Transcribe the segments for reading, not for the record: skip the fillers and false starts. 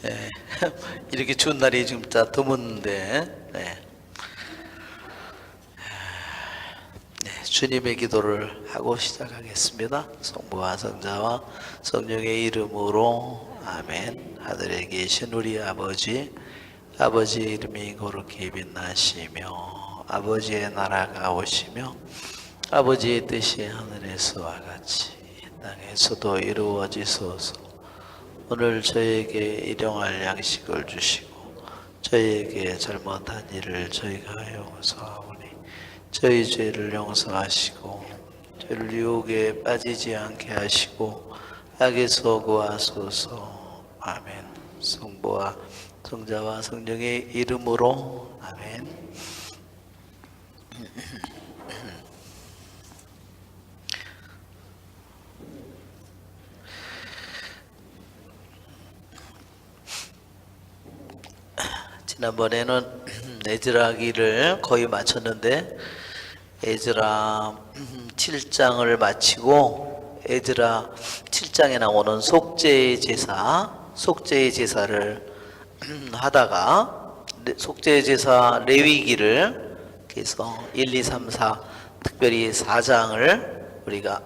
네, 이렇게 추운 날이 진짜 드문데, 주님의 기도를 하고 시작하겠습니다. 성부와 성자와 성령의 이름으로 아멘. 하늘에 계신 우리 아버지, 아버지의 이름이 거룩히 빛나시며 아버지의 나라가 오시며 아버지의 뜻이 하늘에서와 같이 땅에서도 이루어지소서. 오늘 저에게 일용할 양식을 주시고 저희에게 잘못한 일을 저희가 용서하오니 저희 죄를 용서하시고 저를 유혹에 빠지지 않게 하시고 악에서 구하소서. 아멘. 성부와 성자와 성령의 이름으로 아멘. 지난번에는 에즈라기를 거의 마쳤는데 에즈라 7장을 마치고 에즈라 7장에 나오는 속죄의 제사를 하다가 속죄의 제사 레위기를 그래서 1, 2, 3, 4 특별히 4장을 우리가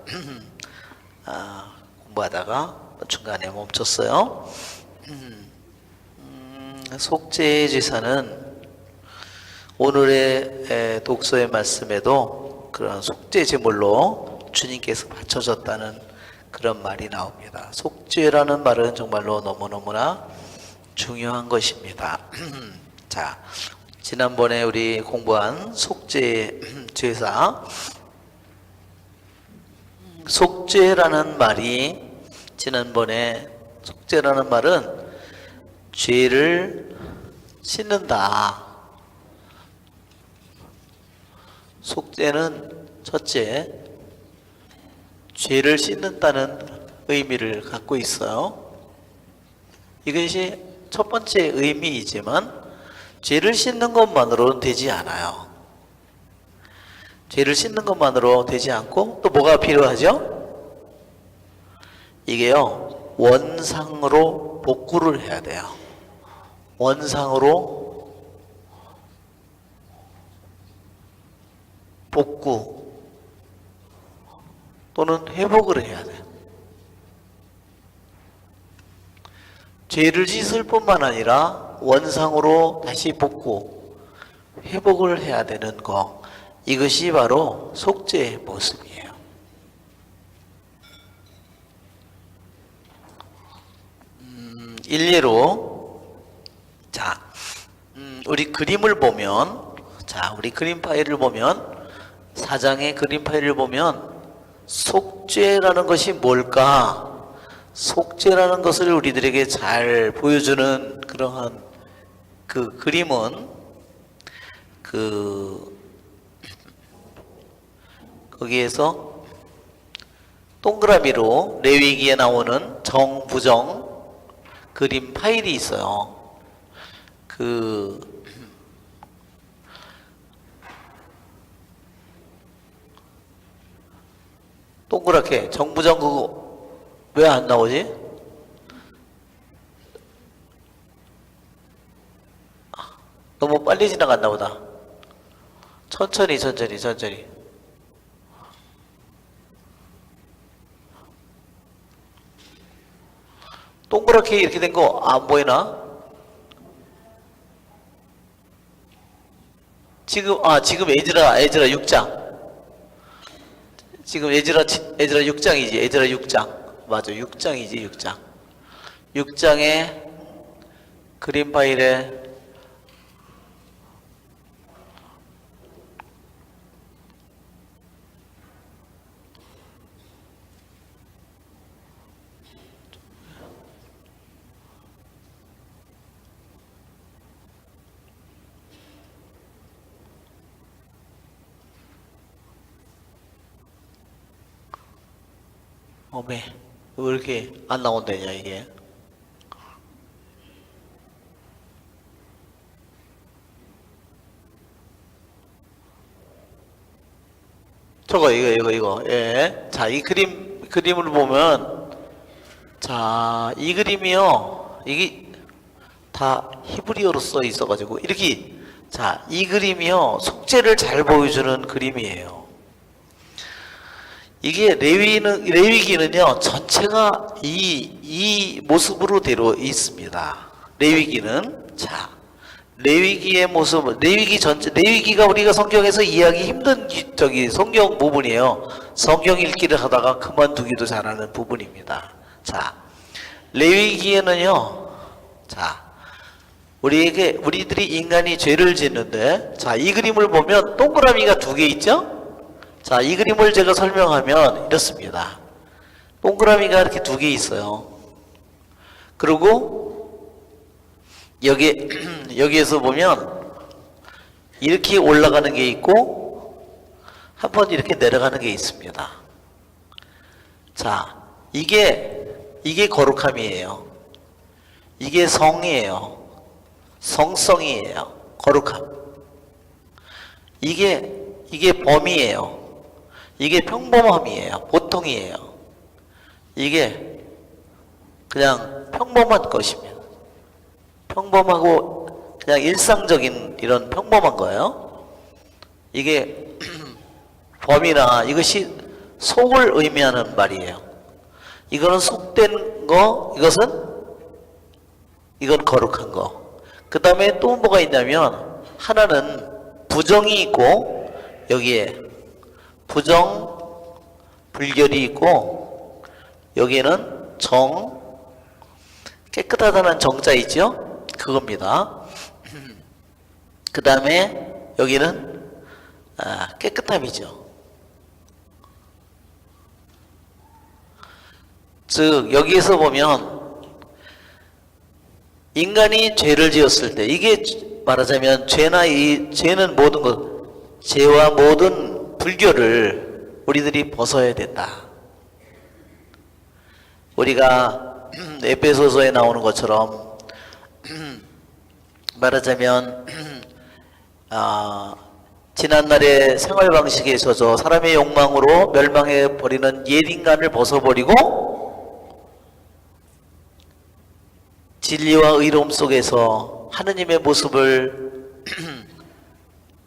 공부하다가 중간에 멈췄어요. 속죄의 제사는 오늘의 독서의 말씀에도 그런 속죄 제물로 주님께서 바쳐졌다는 그런 말이 나옵니다. 속죄라는 말은 정말로 너무너무나 중요한 것입니다. 자, 지난번에 우리 공부한 속죄 제사, 속죄라는 말이 지난번에 속죄라는 말은 죄를 씻는다. 속죄는 첫째, 죄를 씻는다는 의미를 갖고 있어요. 이것이 첫 번째 의미이지만 죄를 씻는 것만으로는 되지 않아요. 죄를 씻는 것만으로 되지 않고 또 뭐가 필요하죠? 이게요, 원상으로 복구를 해야 돼요. 원상으로 복구 또는 회복을 해야 돼요. 죄를 씻을 뿐만 아니라 원상으로 다시 복구, 회복을 해야 되는 것, 이것이 바로 속죄의 모습이에요. 일례로 자, 우리 그림을 보면, 우리 그림 파일을 보면, 4장의 그림 파일을 보면 속죄라는 것이 뭘까? 속죄라는 것을 우리들에게 잘 보여주는 그러한 그 그림은 거기에서 동그라미로 레위기에 나오는 정부정 그림 파일이 있어요. 동그랗게 정부정 그거 왜 안 나오지? 너무 빨리 지나갔나 보다. 천천히. 동그랗게 이렇게 된 거 안 보이나? 지금 에즈라 6장. 지금 에즈라 6장이지. 에즈라 6장. 맞아. 6장이지, 6장. 6장의 그림 파일에 왜 이렇게 안 나온다냐 이게. 저거 이거 예. 자, 이 그림을 보면 자, 이 그림이요. 이게 다 히브리어로 써 있어가지고 이렇게, 자, 이 그림이요. 속죄를 잘 보여주는 그림이에요. 이게 레위기는요, 전체가 이 모습으로 되어 있습니다. 레위기는, 자, 레위기의 모습, 레위기 전체, 레위기가 우리가 성경에서 이해하기 힘든 성경 부분이에요. 성경 읽기를 하다가 그만두기도 잘하는 부분입니다. 자, 레위기에는요, 자, 우리들이 인간이 죄를 짓는데, 자, 이 그림을 보면 동그라미가 두 개 있죠? 자, 이 그림을 제가 설명하면 이렇습니다. 동그라미가 이렇게 두 개 있어요. 그리고 여기에서 보면 이렇게 올라가는 게 있고 한번 이렇게 내려가는 게 있습니다. 자, 이게 거룩함이에요. 이게 성이에요. 성성이에요. 거룩함. 이게 범이에요. 이게 평범함이에요. 보통이에요. 이게 그냥 평범한 것입니다. 평범하고 그냥 일상적인 이런 평범한 거예요. 이게 범이나 이것이 속을 의미하는 말이에요. 이거는 속된 거, 이건 거룩한 거. 그 다음에 또 뭐가 있냐면 하나는 부정이 있고 여기에 부정, 불결이 있고 여기에는 정, 깨끗하다는 정자 있죠? 그겁니다. 그 다음에 여기는 깨끗함이죠. 즉 여기에서 보면 인간이 죄를 지었을 때 이게 말하자면 죄는 모든 것, 죄와 모든 불교를 우리들이 벗어야 된다. 우리가 에베소서에 나오는 것처럼 말하자면 지난날의 생활 방식에 젖어 사람의 욕망으로 멸망해 버리는 옛 인간을 벗어버리고 진리와 의로움 속에서 하느님의 모습을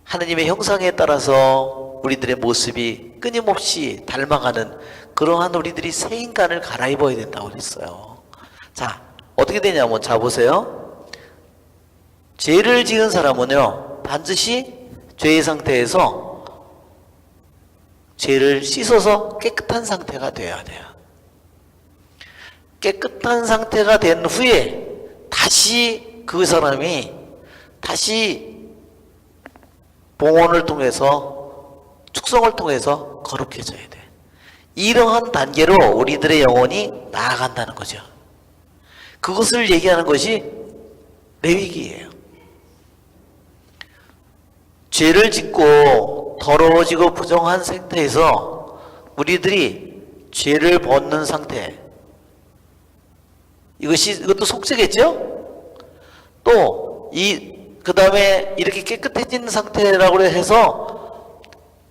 하느님의 형상에 따라서 우리들의 모습이 끊임없이 닮아가는 그러한 우리들이 새 인간을 갈아입어야 된다고 그랬어요. 자, 어떻게 되냐면 자 보세요. 죄를 지은 사람은요 반드시 죄의 상태에서 죄를 씻어서 깨끗한 상태가 되어야 돼요. 깨끗한 상태가 된 후에 다시 그 사람이 다시 봉헌을 통해서 축성을 통해서 거룩해져야 돼. 이러한 단계로 우리들의 영혼이 나아간다는 거죠. 그것을 얘기하는 것이 레위기예요. 죄를 짓고 더러워지고 부정한 상태에서 우리들이 죄를 벗는 상태, 이것도 속죄겠죠? 또 그 다음에 이렇게 깨끗해진 상태라고 해서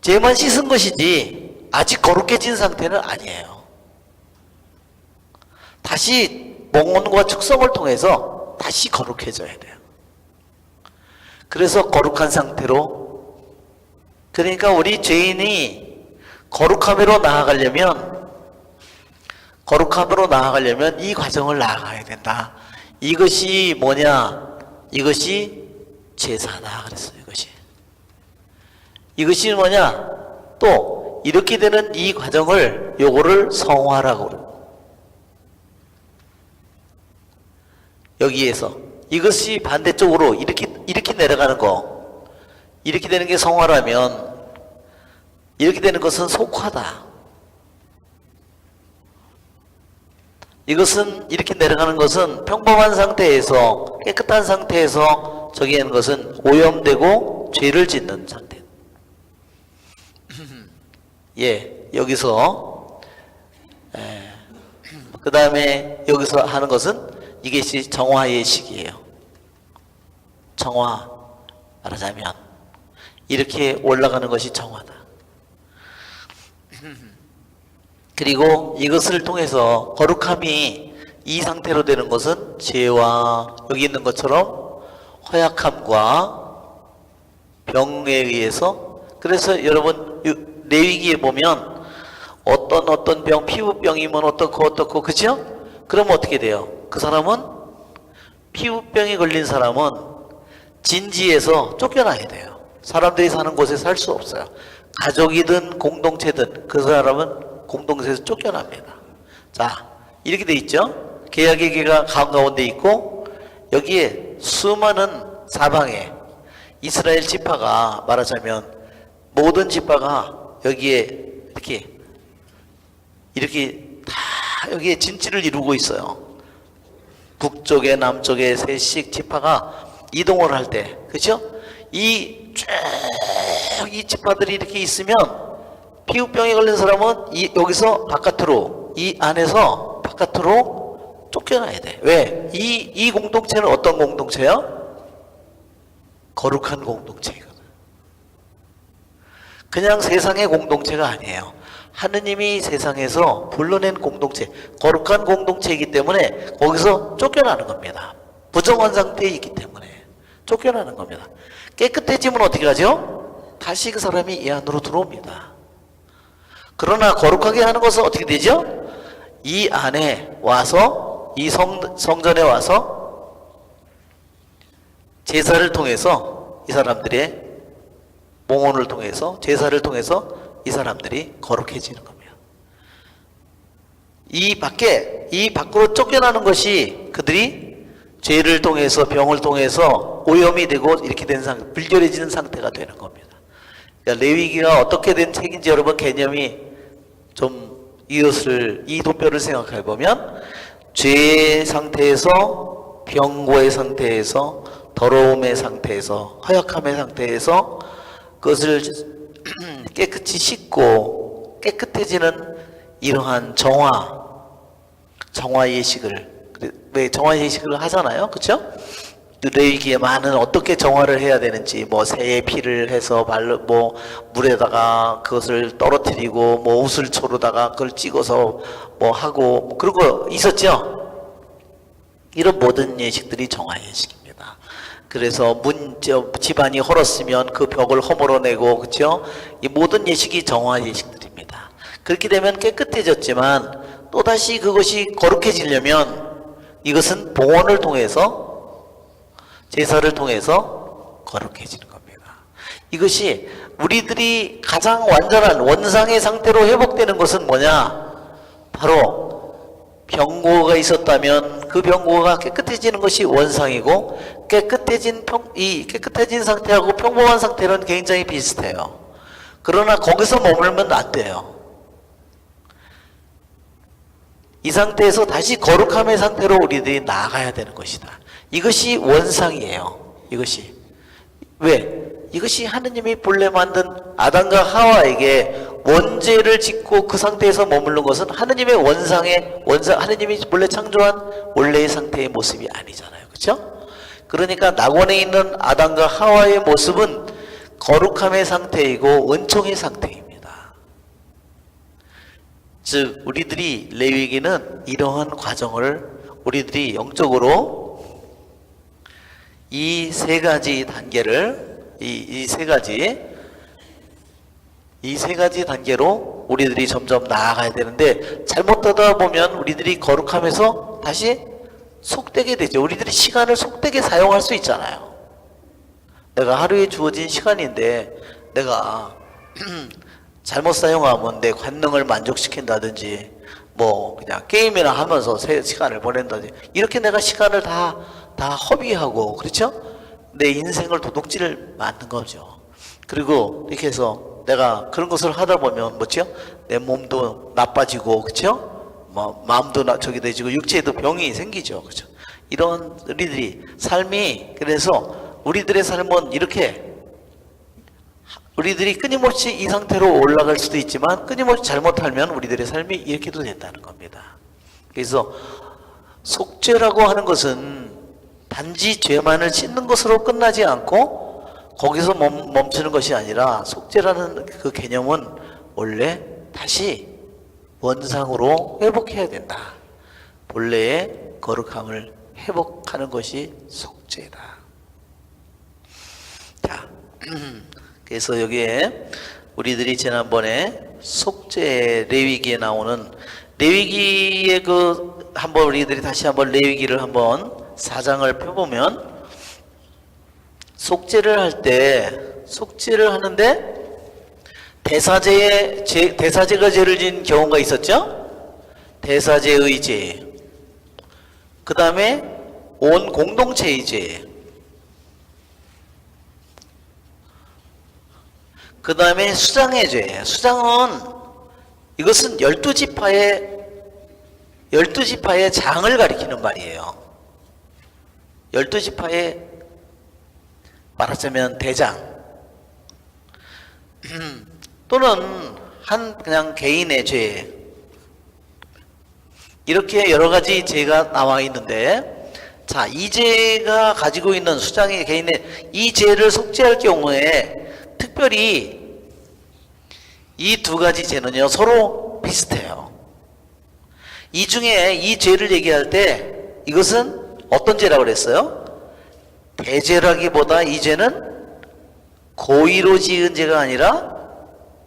죄만 씻은 것이지 아직 거룩해진 상태는 아니에요. 다시 봉헌과 축성을 통해서 다시 거룩해져야 돼요. 그래서 거룩한 상태로, 그러니까 우리 죄인이 거룩함으로 나아가려면 이 과정을 나아가야 된다. 이것이 뭐냐? 이것이 제사다 그랬어요. 이것이 뭐냐? 또 이렇게 되는 이 과정을 요거를 성화라고 그래요. 여기에서 이것이 반대쪽으로 이렇게 내려가는 거, 이렇게 되는 게 성화라면 이렇게 되는 것은 속화다. 이것은 이렇게 내려가는 것은 평범한 상태에서 깨끗한 상태에서 저기 하는 것은 오염되고 죄를 짓는 상태. 예, 여기서 그 다음에 여기서 하는 것은 이것이 정화의 시기예요. 정화 말하자면 이렇게 올라가는 것이 정화다. 그리고 이것을 통해서 거룩함이 이 상태로 되는 것은 죄와 여기 있는 것처럼 허약함과 병에 의해서, 그래서 여러분 레위기에 보면 어떤 병, 피부병이면 어떻고 그죠? 그러면 어떻게 돼요? 그 사람은 피부병이 걸린 사람은 진지에서 쫓겨나야 돼요. 사람들이 사는 곳에 살 수 없어요. 가족이든 공동체든 그 사람은 공동체에서 쫓겨납니다. 자, 이렇게 돼 있죠? 계약의 계가 가운데 있고 여기에 수많은 사방에 이스라엘 지파가 말하자면 모든 지파가 여기에 이렇게 다 여기에 진지를 이루고 있어요. 북쪽에 남쪽에 셋씩 지파가 이동을 할 때, 그렇죠? 이 지파들이 이렇게 있으면 피부병에 걸린 사람은 여기서 바깥으로, 이 안에서 바깥으로 쫓겨나야 돼. 왜? 이 공동체는 어떤 공동체야? 거룩한 공동체이거든. 그냥 세상의 공동체가 아니에요. 하느님이 세상에서 불러낸 공동체, 거룩한 공동체이기 때문에 거기서 쫓겨나는 겁니다. 부정한 상태에 있기 때문에 쫓겨나는 겁니다. 깨끗해지면 어떻게 하죠? 다시 그 사람이 이 안으로 들어옵니다. 그러나 거룩하게 하는 것은 어떻게 되죠? 이 안에 와서, 이 성전에 와서 제사를 통해서 이 사람들의 몽헌을 통해서, 제사를 통해서 이 사람들이 거룩해지는 겁니다. 이 밖으로 쫓겨나는 것이 그들이 죄를 통해서, 병을 통해서 오염이 되고 이렇게 된 상태, 불결해지는 상태가 되는 겁니다. 그러니까 레위기가 어떻게 된 책인지 여러분 개념이 좀 이 도표를 생각해 보면 죄의 상태에서, 병고의 상태에서, 더러움의 상태에서, 허약함의 상태에서 그것을 깨끗이 씻고 깨끗해지는 이러한 정화 예식을, 왜 정화 예식을 하잖아요, 그렇죠? 레위기에 많은 어떻게 정화를 해야 되는지, 뭐 새의 피를 해서 뭐 물에다가 그것을 떨어뜨리고, 뭐 우슬초로다가 그걸 찍어서 뭐 하고, 그런 거 있었죠? 이런 모든 예식들이 정화 예식입니다. 그래서 집안이 헐었으면 그 벽을 허물어내고, 그렇죠? 이 모든 예식이 정화 예식들입니다. 그렇게 되면 깨끗해졌지만 또다시 그것이 거룩해지려면 이것은 봉헌을 통해서, 제사를 통해서 거룩해지는 겁니다. 이것이 우리들이 가장 완전한 원상의 상태로 회복되는 것은 뭐냐? 바로 병고가 있었다면 그 병고가 깨끗해지는 것이 원상이고, 깨끗해진 상태하고 평범한 상태는 굉장히 비슷해요. 그러나 거기서 머물면 안 돼요. 이 상태에서 다시 거룩함의 상태로 우리들이 나아가야 되는 것이다. 이것이 원상이에요. 이것이. 왜? 이것이 하느님이 본래 만든 아담과 하와에게 원죄를 짓고 그 상태에서 머무는 것은 하느님의 하느님이 본래 창조한 원래의 상태의 모습이 아니잖아요. 그렇죠? 그러니까 낙원에 있는 아담과 하와의 모습은 거룩함의 상태이고 은총의 상태입니다. 즉 우리들이 레위기는 이러한 과정을 우리들이 영적으로 이 세 가지 단계를, 이 세 가지 단계로 우리들이 점점 나아가야 되는데, 잘못하다 보면 우리들이 거룩함에서 다시 속되게 되죠. 우리들이 시간을 속되게 사용할 수 있잖아요. 내가 하루에 주어진 시간인데 내가 잘못 사용하면 내 관능을 만족시킨다든지, 뭐 그냥 게임이나 하면서 시간을 보낸다든지, 이렇게 내가 시간을 다 허비하고, 그렇죠? 내 인생을 도둑질 맞는 거죠. 그리고 이렇게 해서 내가 그런 것을 하다 보면 뭐죠? 내 몸도 나빠지고, 그렇죠? 뭐 마음도 저기 되지고 육체에도 병이 생기죠, 그렇죠? 이런 우리들이 삶이, 그래서 우리들의 삶은 이렇게 우리들이 끊임없이 이 상태로 올라갈 수도 있지만 끊임없이 잘못하면 우리들의 삶이 이렇게도 된다는 겁니다. 그래서 속죄라고 하는 것은 단지 죄만을 씻는 것으로 끝나지 않고 거기서 멈추는 것이 아니라, 속죄라는 그 개념은 원래 다시 원상으로 회복해야 된다. 본래의 거룩함을 회복하는 것이 속죄다. 자, 그래서 여기에 우리들이 지난번에 속죄 레위기에 나오는 레위기의 한번 우리들이 다시 한번 레위기를 한번 4장을 펴보면 속죄를 하는데 대사제가 죄를 지은 경우가 있었죠? 대사제의 죄. 그 다음에 온 공동체의 죄. 그 다음에 수장의 죄. 수장은 이것은 12지파의 장을 가리키는 말이에요. 12지파의 말하자면 대장. 또는 그냥 개인의 죄. 이렇게 여러 가지 죄가 나와 있는데, 자, 이 죄가 가지고 있는 수장의 개인의 이 죄를 속죄할 경우에 특별히 이 두 가지 죄는요, 서로 비슷해요. 이 중에 이 죄를 얘기할 때 이것은 어떤 죄라고 그랬어요? 대죄라기보다 이 죄는 고의로 지은 죄가 아니라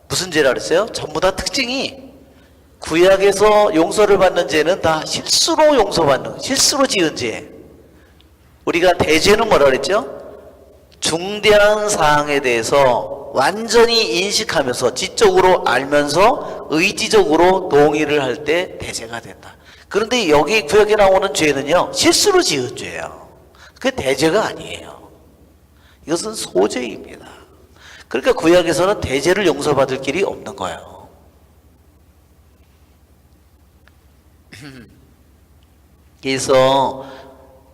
무슨 죄라고 그랬어요? 전부 다 특징이 구약에서 용서를 받는 죄는 다 실수로 실수로 지은 죄. 우리가 대죄는 뭐라 그랬죠? 중대한 사항에 대해서 완전히 인식하면서 지적으로 알면서 의지적으로 동의를 할 때 대죄가 된다. 그런데 여기 구약에 나오는 죄는요, 실수로 지은 죄예요. 그게 대죄가 아니에요. 이것은 소죄입니다. 그러니까 구약에서는 대죄를 용서받을 길이 없는 거예요. 그래서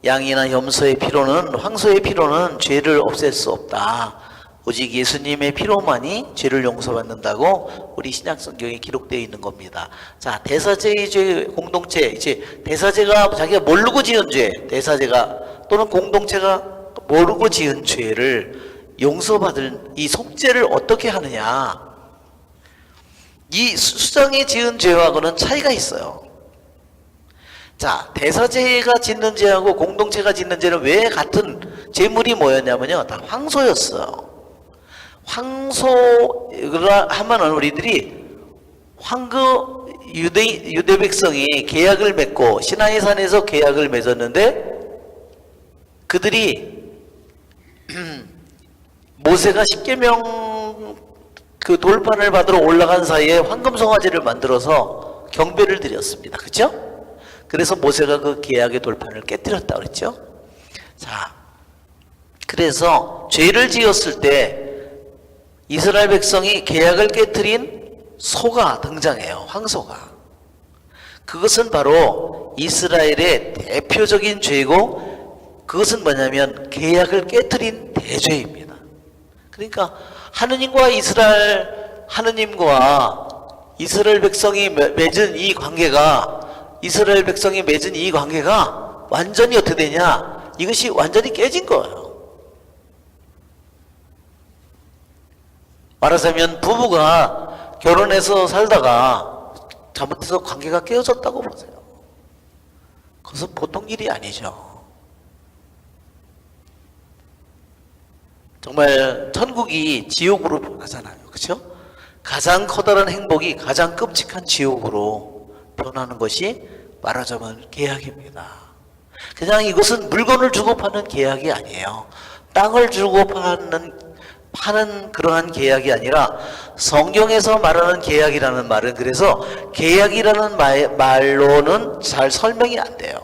양이나 염소의 피로는, 황소의 피로는 죄를 없앨 수 없다. 오직 예수님의 피로만이 죄를 용서받는다고 우리 신약 성경에 기록되어 있는 겁니다. 자, 대사제의 죄 공동체, 이제 대사제가 자기가 모르고 지은 죄, 대사제가 또는 공동체가 모르고 지은 죄를 용서받을 이 속죄를 어떻게 하느냐? 이 수장이 지은 죄하고는 차이가 있어요. 자, 대사제가 짓는 죄하고 공동체가 짓는 죄는 왜 같은 제물이 뭐였냐면요, 다 황소였어요. 황소라 하면은 우리들이 유대 백성이 계약을 맺고 시나이 산에서 계약을 맺었는데 그들이 모세가 십계명 그 돌판을 받으러 올라간 사이에 황금송아지를 만들어서 경배를 드렸습니다. 그렇죠? 그래서 모세가 그 계약의 돌판을 깨뜨렸다 그랬죠. 자, 그래서 죄를 지었을 때 이스라엘 백성이 계약을 깨뜨린 소가 등장해요. 황소가. 그것은 바로 이스라엘의 대표적인 죄고, 그것은 뭐냐면 계약을 깨뜨린 대죄입니다. 그러니까 하느님과 이스라엘 백성이 맺은 이 관계가 완전히 어떻게 되냐? 이것이 완전히 깨진 거예요. 말하자면 부부가 결혼해서 살다가 잘못해서 관계가 깨어졌다고 보세요. 그것은 보통 일이 아니죠. 정말 천국이 지옥으로 변하잖아요. 그렇죠? 가장 커다란 행복이 가장 끔찍한 지옥으로 변하는 것이 말하자면 계약입니다. 그냥 이것은 물건을 주고 파는 계약이 아니에요. 땅을 주고 파는 그러한 계약이 아니라 성경에서 말하는 계약이라는 말은, 그래서 계약이라는 말로는 잘 설명이 안 돼요.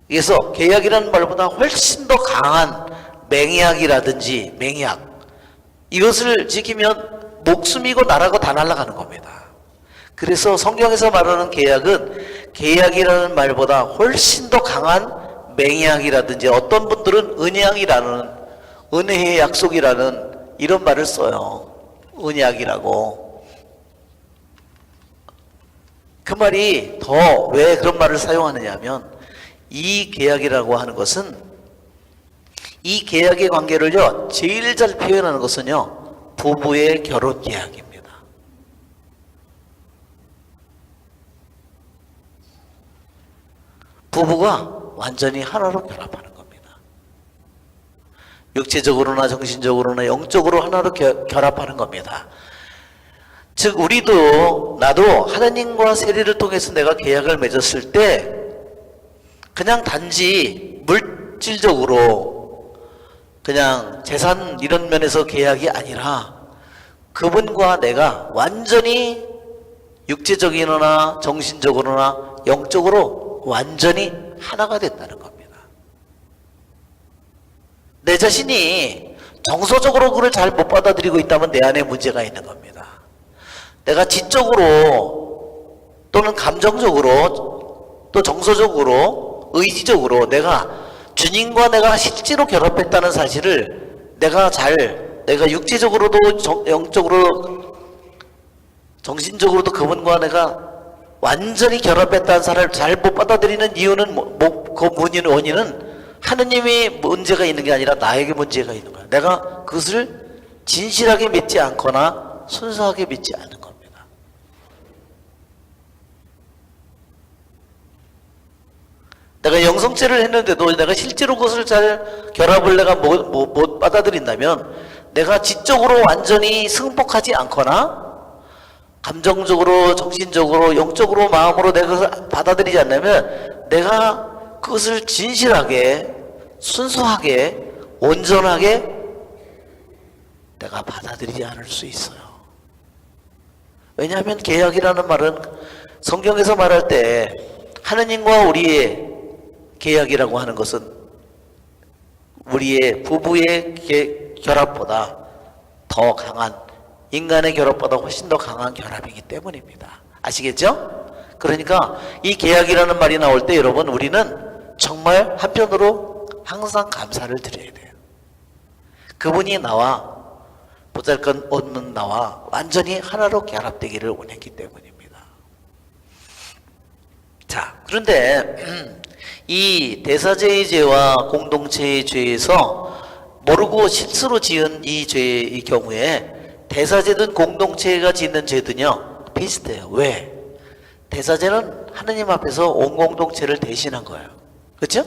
그래서 계약이라는 말보다 훨씬 더 강한 맹약이라든지 맹약, 이것을 지키면 목숨이고 나라고 다 날아가는 겁니다. 그래서 성경에서 말하는 계약은 계약이라는 말보다 훨씬 더 강한 맹약이라든지, 어떤 분들은 은혜의 약속이라는 이런 말을 써요. 은약이라고. 그 말이 더 왜 그런 말을 사용하느냐 하면, 이 계약이라고 하는 것은, 이 계약의 관계를요, 제일 잘 표현하는 것은요, 부부의 결혼 계약입니다. 부부가 완전히 하나로 결합하는 겁니다. 육체적으로나 정신적으로나 영적으로 하나로 결합하는 겁니다. 즉 우리도 나도 하나님과 세리를 통해서 내가 계약을 맺었을 때 그냥 단지 물질적으로 그냥 재산 이런 면에서 계약이 아니라 그분과 내가 완전히 육체적이거나 정신적으로나 영적으로 완전히 하나가 됐다는 겁니다. 내 자신이 정서적으로 그걸 잘 못 받아들이고 있다면 내 안에 문제가 있는 겁니다. 내가 지적으로 또는 감정적으로 또 정서적으로 의지적으로 내가 주님과 내가 실제로 결합했다는 사실을 내가 육체적으로도 영적으로 정신적으로도 그분과 내가 완전히 결합했다는 사실을 잘 못 받아들이는 이유는 그 원인은 하느님의 문제가 있는 게 아니라 나에게 문제가 있는 거야. 내가 그것을 진실하게 믿지 않거나 순수하게 믿지 않는 겁니다. 내가 영성죄를 했는데도 내가 실제로 그것을 잘 결합을 내가 못 받아들인다면 내가 지적으로 완전히 승복하지 않거나 감정적으로 정신적으로 영적으로 마음으로 내가 그것을 받아들이지 않으면 내가 그것을 진실하게 순수하게 온전하게 내가 받아들이지 않을 수 있어요. 왜냐하면 계약이라는 말은 성경에서 말할 때 하느님과 우리의 계약이라고 하는 것은 우리의 부부의 결합보다 더 강한, 인간의 결합보다 훨씬 더 강한 결합이기 때문입니다. 아시겠죠? 그러니까 이 계약이라는 말이 나올 때 여러분 우리는 정말 한편으로 항상 감사를 드려야 돼요. 그분이 나와 보잘것 없는 나와 완전히 하나로 결합되기를 원했기 때문입니다. 자, 그런데 이 대사제의 죄와 공동체의 죄에서 모르고 실수로 지은 이 죄의 경우에 대사제든 공동체가 짓는 죄든요 비슷해요. 왜? 대사제는 하느님 앞에서 온 공동체를 대신한 거예요. 그렇죠?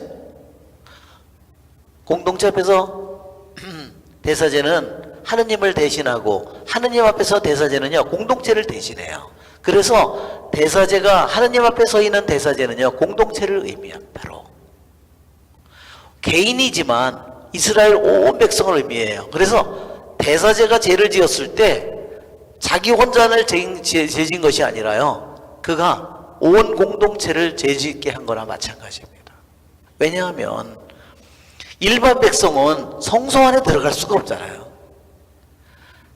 공동체 앞에서 대사제는 하느님을 대신하고 하느님 앞에서 대사제는요 공동체를 대신해요. 그래서 대사제가 하느님 앞에 서 있는 대사제는요 공동체를 의미해요. 바로 개인이지만 이스라엘 온 백성을 의미해요. 그래서 대사제가 죄를 지었을 때 자기 혼자를 죄진 것이 아니라요 그가 온 공동체를 죄짓게 한 거나 마찬가지입니다. 왜냐하면 일반 백성은 성소 안에 들어갈 수가 없잖아요.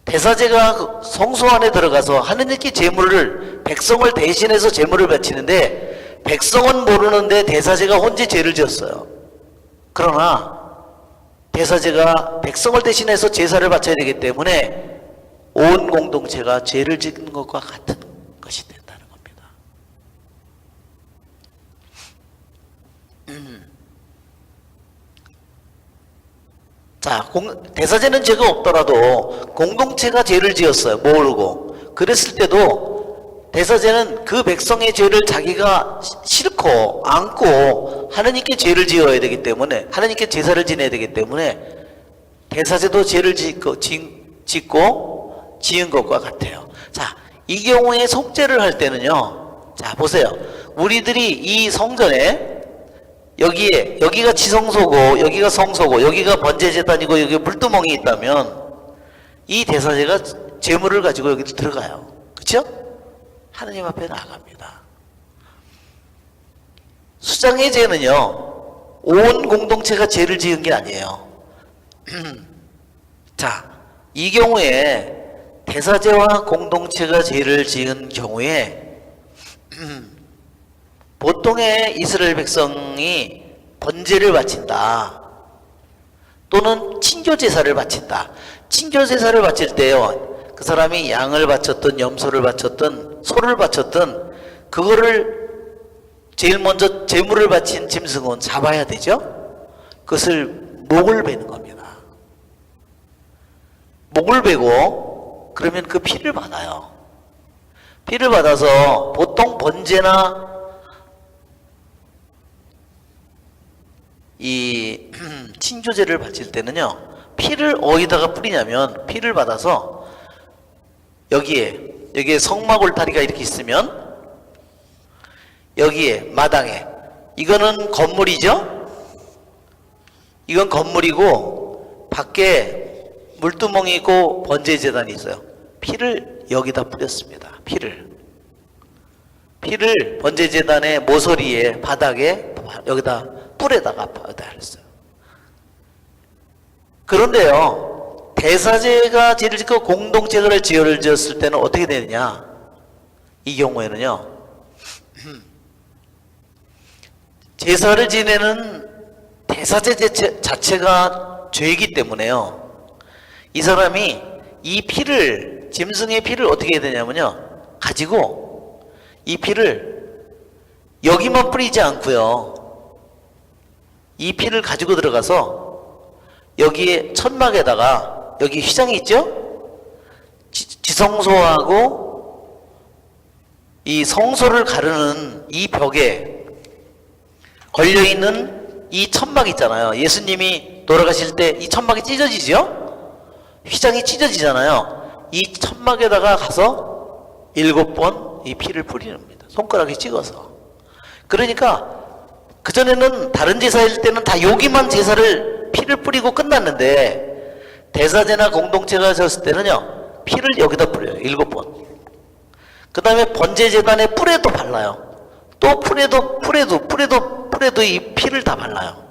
대사제가 성소 안에 들어가서 하느님께 제물을 백성을 대신해서 제물을 바치는데 백성은 모르는데 대사제가 혼자 죄를 지었어요. 그러나 대사제가 백성을 대신해서 제사를 바쳐야 되기 때문에 온 공동체가 죄를 짓는 것과 같은 것이 된다는 겁니다. 자, 대사제는 죄가 없더라도 공동체가 죄를 지었어요. 모르고. 그랬을 때도 대사제는 그 백성의 죄를 자기가 싫고 안고 하느님께 죄를 지어야 되기 때문에 하느님께 제사를 지내야 되기 때문에 대사제도 죄를 짓고 지은 것과 같아요. 자, 이 경우에 속죄를 할 때는요. 자, 보세요. 우리들이 이 성전에 여기가 지성소고 여기가 성소고 여기가 번제제단이고 여기 물두멍이 있다면 이 대사제가 제물을 가지고 여기 들어가요. 그렇죠? 하느님 앞에 나아갑니다. 수장의 죄는요 온 공동체가 죄를 지은 게 아니에요. 자, 이 경우에 대사제와 공동체가 죄를 지은 경우에 보통의 이스라엘 백성이 번제를 바친다 또는 친교제사를 바친다. 친교제사를 바칠 때요 그 사람이 양을 바쳤든 염소를 바쳤든 소를 바쳤든 그거를 제일 먼저 제물을 바친 짐승은 잡아야 되죠. 그것을 목을 베는 겁니다. 목을 베고 그러면 그 피를 받아요. 피를 받아서 보통 번제나 이 친교제를 바칠 때는요, 피를 어디다가 뿌리냐면, 피를 받아서 여기에 성막 울타리가 이렇게 있으면 여기에 마당에, 이거는 건물이죠? 이건 건물이고 밖에 물두멍이 있고 번제재단이 있어요. 피를 여기다 뿌렸습니다. 피를 번제재단의 모서리에, 바닥에, 여기다 뿔에다가 받아 했어요. 그런데요, 대사제가 죄를 짓고 공동체를 죄를 지었을 때는 어떻게 되느냐? 이 경우에는요, 제사를 지내는 대사제 자체가 죄이기 때문에요, 이 사람이 이 피를, 짐승의 피를 어떻게 해야 되냐면요, 가지고 이 피를 여기만 뿌리지 않고요, 이 피를 가지고 들어가서 여기에 천막에다가, 여기 휘장이 있죠? 지성소하고 이 성소를 가르는 이 벽에 걸려있는 이 천막 있잖아요. 예수님이 돌아가실 때 이 천막이 찢어지죠? 휘장이 찢어지잖아요. 이 천막에다가 가서 7번 이 피를 뿌리는 겁니다. 손가락에 찍어서. 그러니까 그전에는 다른 제사일 때는 다 여기만 제사를 피를 뿌리고 끝났는데, 대사제나 공동체가 졌을 때는요, 피를 여기다 뿌려요. 7번. 그 다음에 번제재단에 뿔에도 발라요. 또 뿔에도 이 피를 다 발라요.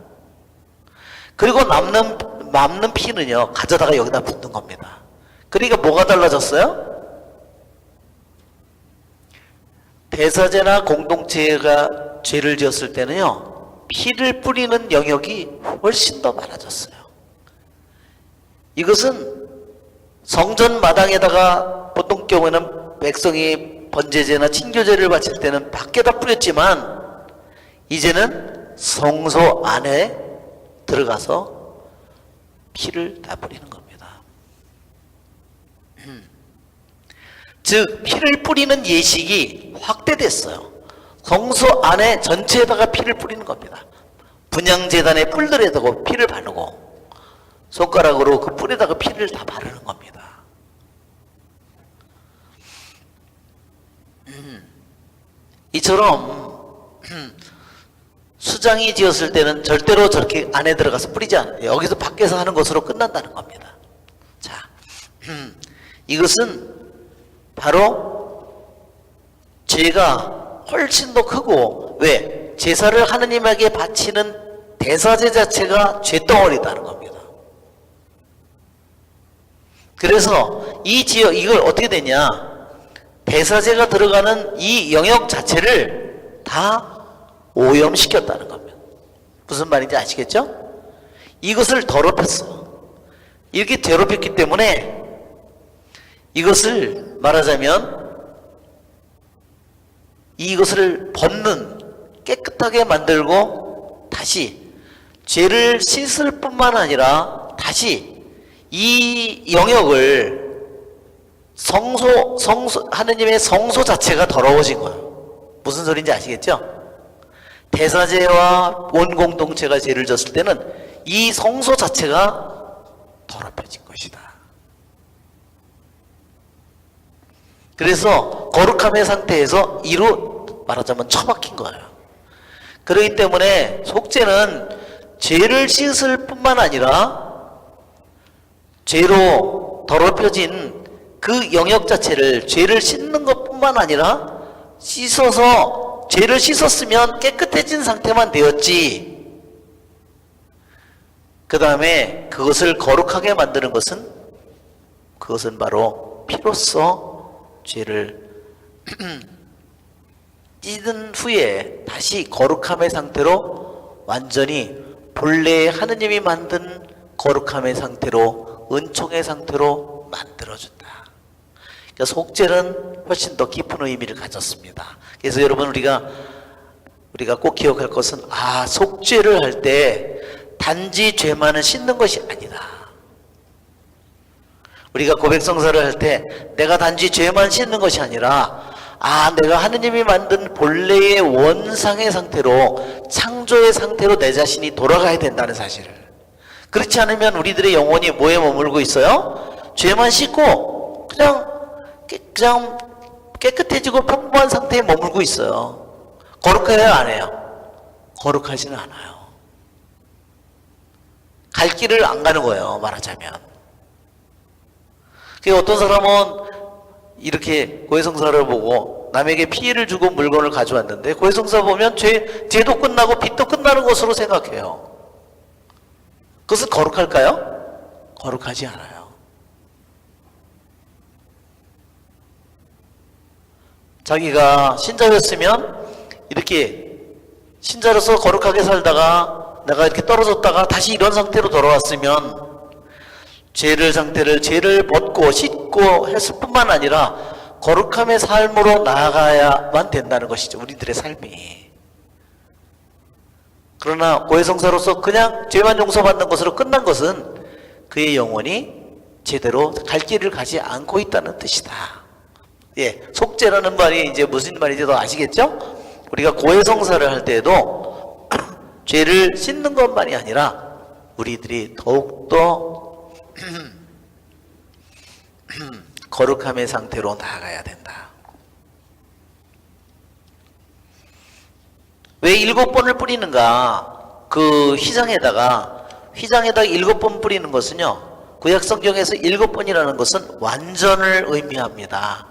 그리고 남는 피는요, 가져다가 여기다 붓는 겁니다. 그러니까 뭐가 달라졌어요? 대사제나 공동체가 죄를 지었을 때는요, 피를 뿌리는 영역이 훨씬 더 많아졌어요. 이것은 성전 마당에다가 보통 경우에는 백성이 번제제나 친교제를 바칠 때는 밖에다 뿌렸지만, 이제는 성소 안에 들어가서 피를 다 뿌리는 겁니다. 즉 피를 뿌리는 예식이 확대됐어요. 성소 안에 전체에다가 피를 뿌리는 겁니다. 분향재단의 뿔들에다가 피를 바르고 손가락으로 그 뿔에다가 피를 다 바르는 겁니다. 이처럼 수장이 지었을 때는 절대로 저렇게 안에 들어가서 뿌리지 않아요. 여기서 밖에서 하는 것으로 끝난다는 겁니다. 자, 이것은 바로 죄가 훨씬 더 크고, 왜? 제사를 하느님에게 바치는 대사제 자체가 죄덩어리다는 겁니다. 그래서 이 지역, 이걸 어떻게 되냐? 대사제가 들어가는 이 영역 자체를 다 오염시켰다는 겁니다. 무슨 말인지 아시겠죠? 이것을 더럽혔어요. 이렇게 더럽혔기 때문에 이것을 말하자면 이것을 벗는, 깨끗하게 만들고 다시 죄를 씻을 뿐만 아니라 다시 이 영역을 하느님의 성소 자체가 더러워진 거예요. 무슨 소리인지 아시겠죠? 대사제와 원공동체가 죄를 졌을 때는 이 성소 자체가 더럽혀진 것이다. 그래서 거룩함의 상태에서 이로 말하자면 처박힌 거예요. 그렇기 때문에 속죄는 죄를 씻을 뿐만 아니라 죄로 더럽혀진 그 영역 자체를, 죄를 씻는 것뿐만 아니라 씻어서, 죄를 씻었으면 깨끗해진 상태만 되었지, 그 다음에 그것을 거룩하게 만드는 것은, 그것은 바로 피로써 죄를 찢은 후에 다시 거룩함의 상태로, 완전히 본래 하느님이 만든 거룩함의 상태로, 은총의 상태로 만들어준다. 그러니까 속죄는 훨씬 더 깊은 의미를 가졌습니다. 그래서 여러분, 우리가 꼭 기억할 것은, 속죄를 할 때 단지 죄만을 씻는 것이 아니다. 우리가 고백성사를 할 때 내가 단지 죄만 씻는 것이 아니라, 아, 내가 하느님이 만든 본래의 원상의 상태로, 창조의 상태로 내 자신이 돌아가야 된다는 사실을. 그렇지 않으면 우리들의 영혼이 뭐에 머물고 있어요? 죄만 씻고 그냥 깨끗해지고 평범한 상태에 머물고 있어요. 거룩해요, 안 해요? 거룩하지는 않아요. 갈 길을 안 가는 거예요, 말하자면. 어떤 사람은 이렇게 고해성사를 보고 남에게 피해를 주고 물건을 가져왔는데, 고해성사 보면 죄도 끝나고 빚도 끝나는 것으로 생각해요. 그것은 거룩할까요? 거룩하지 않아요. 자기가 신자였으면 이렇게 신자로서 거룩하게 살다가 내가 이렇게 떨어졌다가 다시 이런 상태로 돌아왔으면 죄를 벗고 씻고 했을 뿐만 아니라 거룩함의 삶으로 나아가야만 된다는 것이죠, 우리들의 삶이. 그러나 고해성사로서 그냥 죄만 용서받는 것으로 끝난 것은 그의 영혼이 제대로 갈 길을 가지 않고 있다는 뜻이다. 예, 속죄라는 말이 이제 무슨 말인지 더 아시겠죠? 우리가 고해성사를 할 때에도 죄를 씻는 것만이 아니라 우리들이 더욱더 거룩함의 상태로 나아가야 된다. 왜 7번을 뿌리는가? 그 휘장에다가 7번 뿌리는 것은요, 구약성경에서 7번이라는 것은 완전을 의미합니다.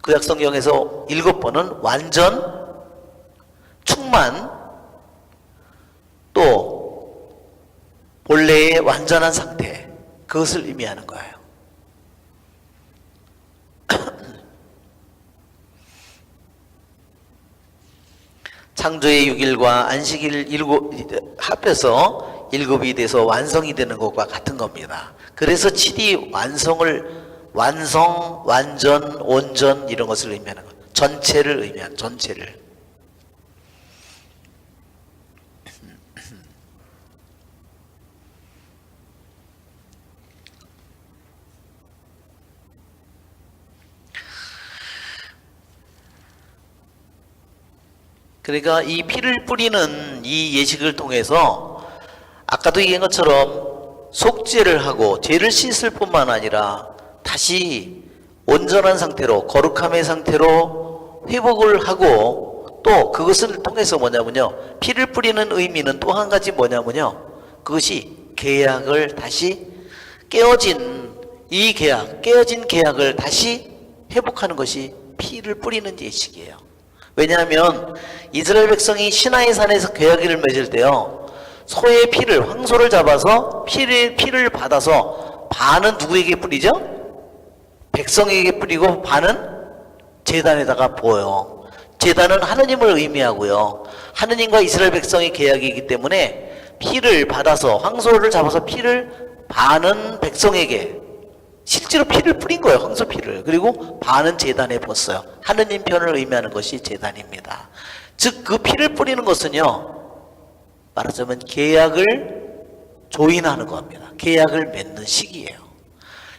구약성경에서 7번은 완전, 충만, 또 본래의 완전한 상태, 그것을 의미하는 거예요. 창조의 6일과 안식일 합해서 7이 돼서 완성이 되는 것과 같은 겁니다. 그래서 7이 완성, 완전, 온전 이런 것을 의미하는 거예요. 전체를 의미하는, 전체를. 그러니까 이 피를 뿌리는 이 예식을 통해서 아까도 얘기한 것처럼 속죄를 하고 죄를 씻을 뿐만 아니라 다시 온전한 상태로, 거룩함의 상태로 회복을 하고, 또 그것을 통해서 뭐냐면요, 피를 뿌리는 의미는 또 한 가지 뭐냐면요, 그것이 계약을 다시 깨어진 계약을 다시 회복하는 것이 피를 뿌리는 예식이에요. 왜냐하면 이스라엘 백성이 시나이 산에서 계약을 맺을 때요, 소의 피를, 황소를 잡아서 피를 받아서 반은 누구에게 뿌리죠? 백성에게 뿌리고 반은 제단에다가 부어요. 제단은 하느님을 의미하고요, 하느님과 이스라엘 백성의 계약이기 때문에 피를 받아서, 황소를 잡아서 피를 반은 백성에게, 실제로 피를 뿌린 거예요, 황소 피를. 그리고 반은 제단에 부었어요. 하느님 편을 의미하는 것이 제단입니다. 즉 그 피를 뿌리는 것은요, 말하자면 계약을 조인하는 겁니다. 계약을 맺는 시기예요.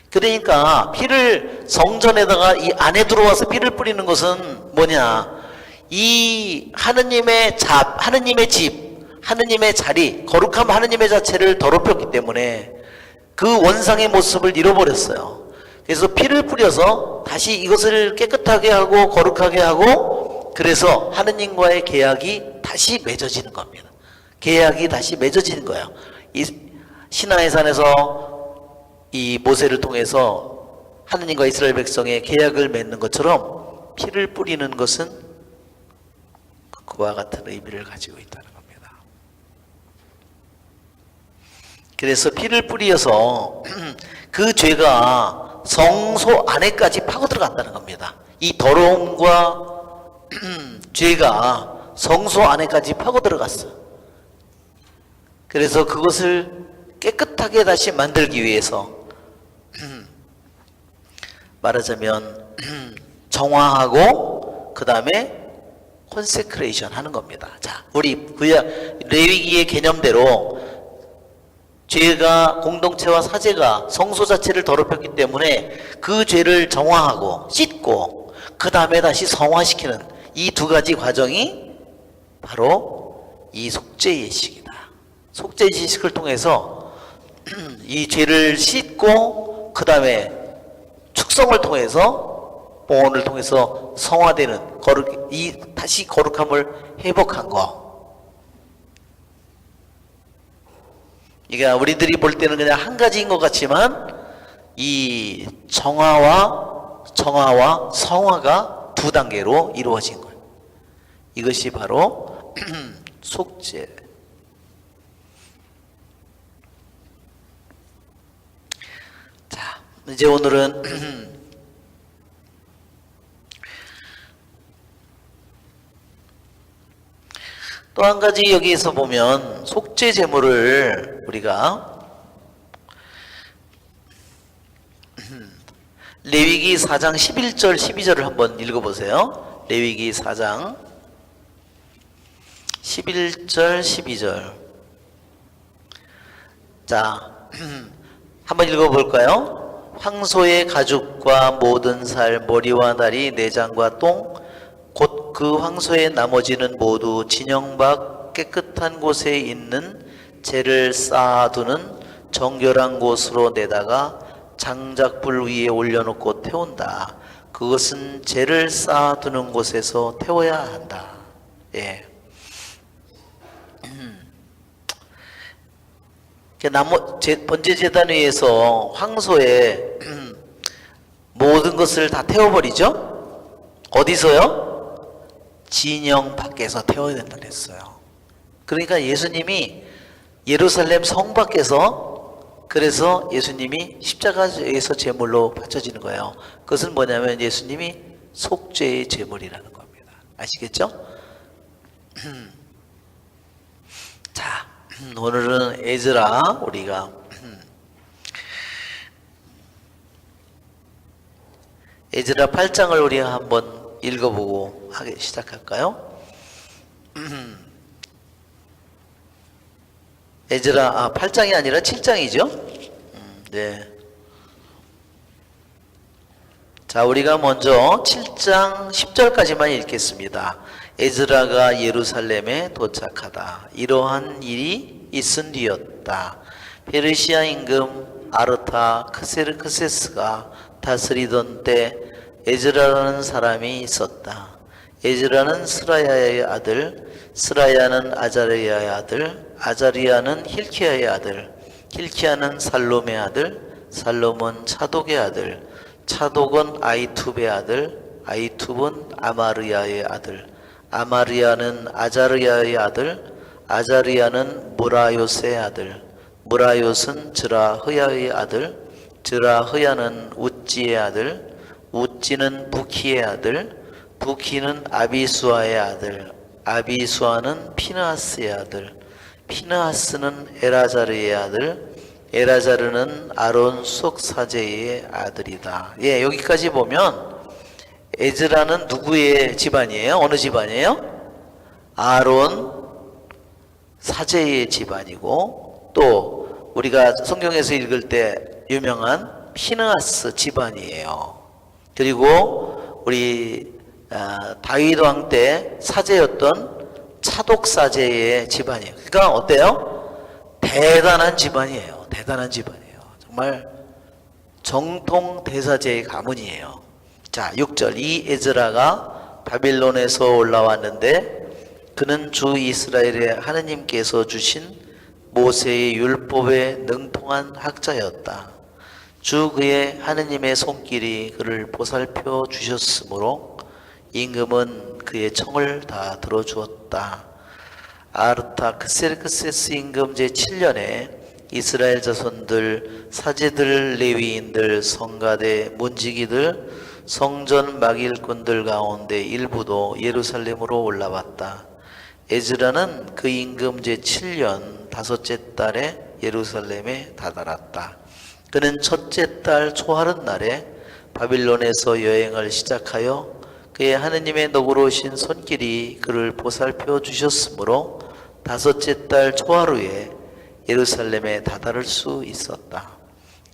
그러니까 피를, 성전에다가 이 안에 들어와서 피를 뿌리는 것은 뭐냐, 이 하느님의 집, 하느님의 자리, 거룩함 하느님의 자체를 더럽혔기 때문에 그 원상의 모습을 잃어버렸어요. 그래서 피를 뿌려서 다시 이것을 깨끗하게 하고 거룩하게 하고, 그래서 하느님과의 계약이 다시 맺어지는 겁니다. 계약이 다시 맺어지는 거예요. 이 시나이 산에서 이 모세를 통해서 하느님과 이스라엘 백성의 계약을 맺는 것처럼 피를 뿌리는 것은 그와 같은 의미를 가지고 있다는 겁니다. 그래서 피를 뿌려서 그 죄가 성소 안에까지 파고 들어간다는 겁니다. 이 더러움과 죄가 성소 안에까지 파고 들어갔어요. 그래서 그것을 깨끗하게 다시 만들기 위해서 말하자면 정화하고 그 다음에 콘세크레이션 하는 겁니다. 자, 우리 구약 레위기의 개념대로 죄가, 공동체와 사제가 성소 자체를 더럽혔기 때문에 그 죄를 정화하고 씻고, 그 다음에 다시 성화시키는 이 두 가지 과정이 바로 이 속죄 예식이다. 속죄 예식을 통해서 이 죄를 씻고 그 다음에 축성을 통해서 봉헌을 통해서 성화되는 다시 거룩함을 회복한 거. 그러니까 우리들이 볼 때는 그냥 한 가지인 것 같지만 이 정화와 성화가 두 단계로 이루어진 거예요. 이것이 바로 속죄. 자, 이제 오늘은 또 한 가지 여기에서 보면 속죄 제물을 우리가 레위기 4장 11절 12절을 한번 읽어보세요. 레위기 4장 11절 12절. 자, 한번 읽어볼까요? 황소의 가죽과 모든 살, 머리와 다리, 내장과 똥, 곧 그 황소의 나머지는 모두 진영 밖 깨끗한 곳에 있는 재를 쌓아두는 정결한 곳으로 내다가 장작불 위에 올려놓고 태운다. 그것은 재를 쌓아두는 곳에서 태워야 한다. 예. 번제제단 위에서 황소의 모든 것을 다 태워버리죠? 어디서요? 진영 밖에서 태워야 된다 그랬어요. 그러니까 예수님이 예루살렘 성 밖에서, 그래서 예수님이 십자가에서 제물로 바쳐지는 거예요. 그것은 뭐냐면 예수님이 속죄의 제물이라는 겁니다. 아시겠죠? 자, 오늘은 에즈라 우리가 에즈라 8장을 우리가 한번 읽어보고 하기 시작할까요? 에즈라 8장이 아니라 7장이죠? 네. 자, 우리가 먼저 7장 10절까지만 읽겠습니다. 에즈라가 예루살렘에 도착하다. 이러한 일이 있은 뒤였다. 페르시아 임금 아르타크세르크세스가 다스리던 때 에즈라라는 사람이 있었다. 에즈라는 스라야의 아들, 스라야는 아자리아의 아들, 아자리아는 힐키야의 아들, 힐키야는 살롬의 아들, 살롬은 차독의 아들, 차독은 아이투브의 아들, 아이투브는 아마르야의 아들, 아마르야는 아자르야의 아들, 아자리아는 무라요스의 아들, 무라요스는 즈라흐야의 아들, 즈라흐야는 우찌의 아들, 우찌는 부키의 아들, 부키는 아비수아의 아들, 아비수아는 피느하스의 아들, 피느하스는 에라자르의 아들, 에라자르는 아론 수석 사제의 아들이다. 예, 여기까지 보면 에즈라는 누구의 집안이에요? 어느 집안이에요? 아론 사제의 집안이고, 또 우리가 성경에서 읽을 때 유명한 피느하스 집안이에요. 그리고 우리 다윗 왕 때 사제였던 차독 사제의 집안이에요. 그러니까 어때요? 대단한 집안이에요. 대단한 집안이에요. 정말 정통 대사제의 가문이에요. 자, 6절. 이 에즈라가 바빌론에서 올라왔는데 그는 주 이스라엘의 하느님께서 주신 모세의 율법에 능통한 학자였다. 주 그의 하느님의 손길이 그를 보살펴 주셨으므로 임금은 그의 청을 다 들어주었다. 아르타크세르크세스 임금 제7년에 이스라엘 자손들, 사제들, 레위인들, 성가대, 문지기들, 성전 막일꾼들 가운데 일부도 예루살렘으로 올라왔다. 에즈라는 그 임금 제7년 다섯째 달에 예루살렘에 다다랐다. 그는 첫째 달 초하룻 날에 바빌론에서 여행을 시작하여 그의 하느님의 너그러우신 손길이 그를 보살펴 주셨으므로 다섯째 달 초하루에 예루살렘에 다다를 수 있었다.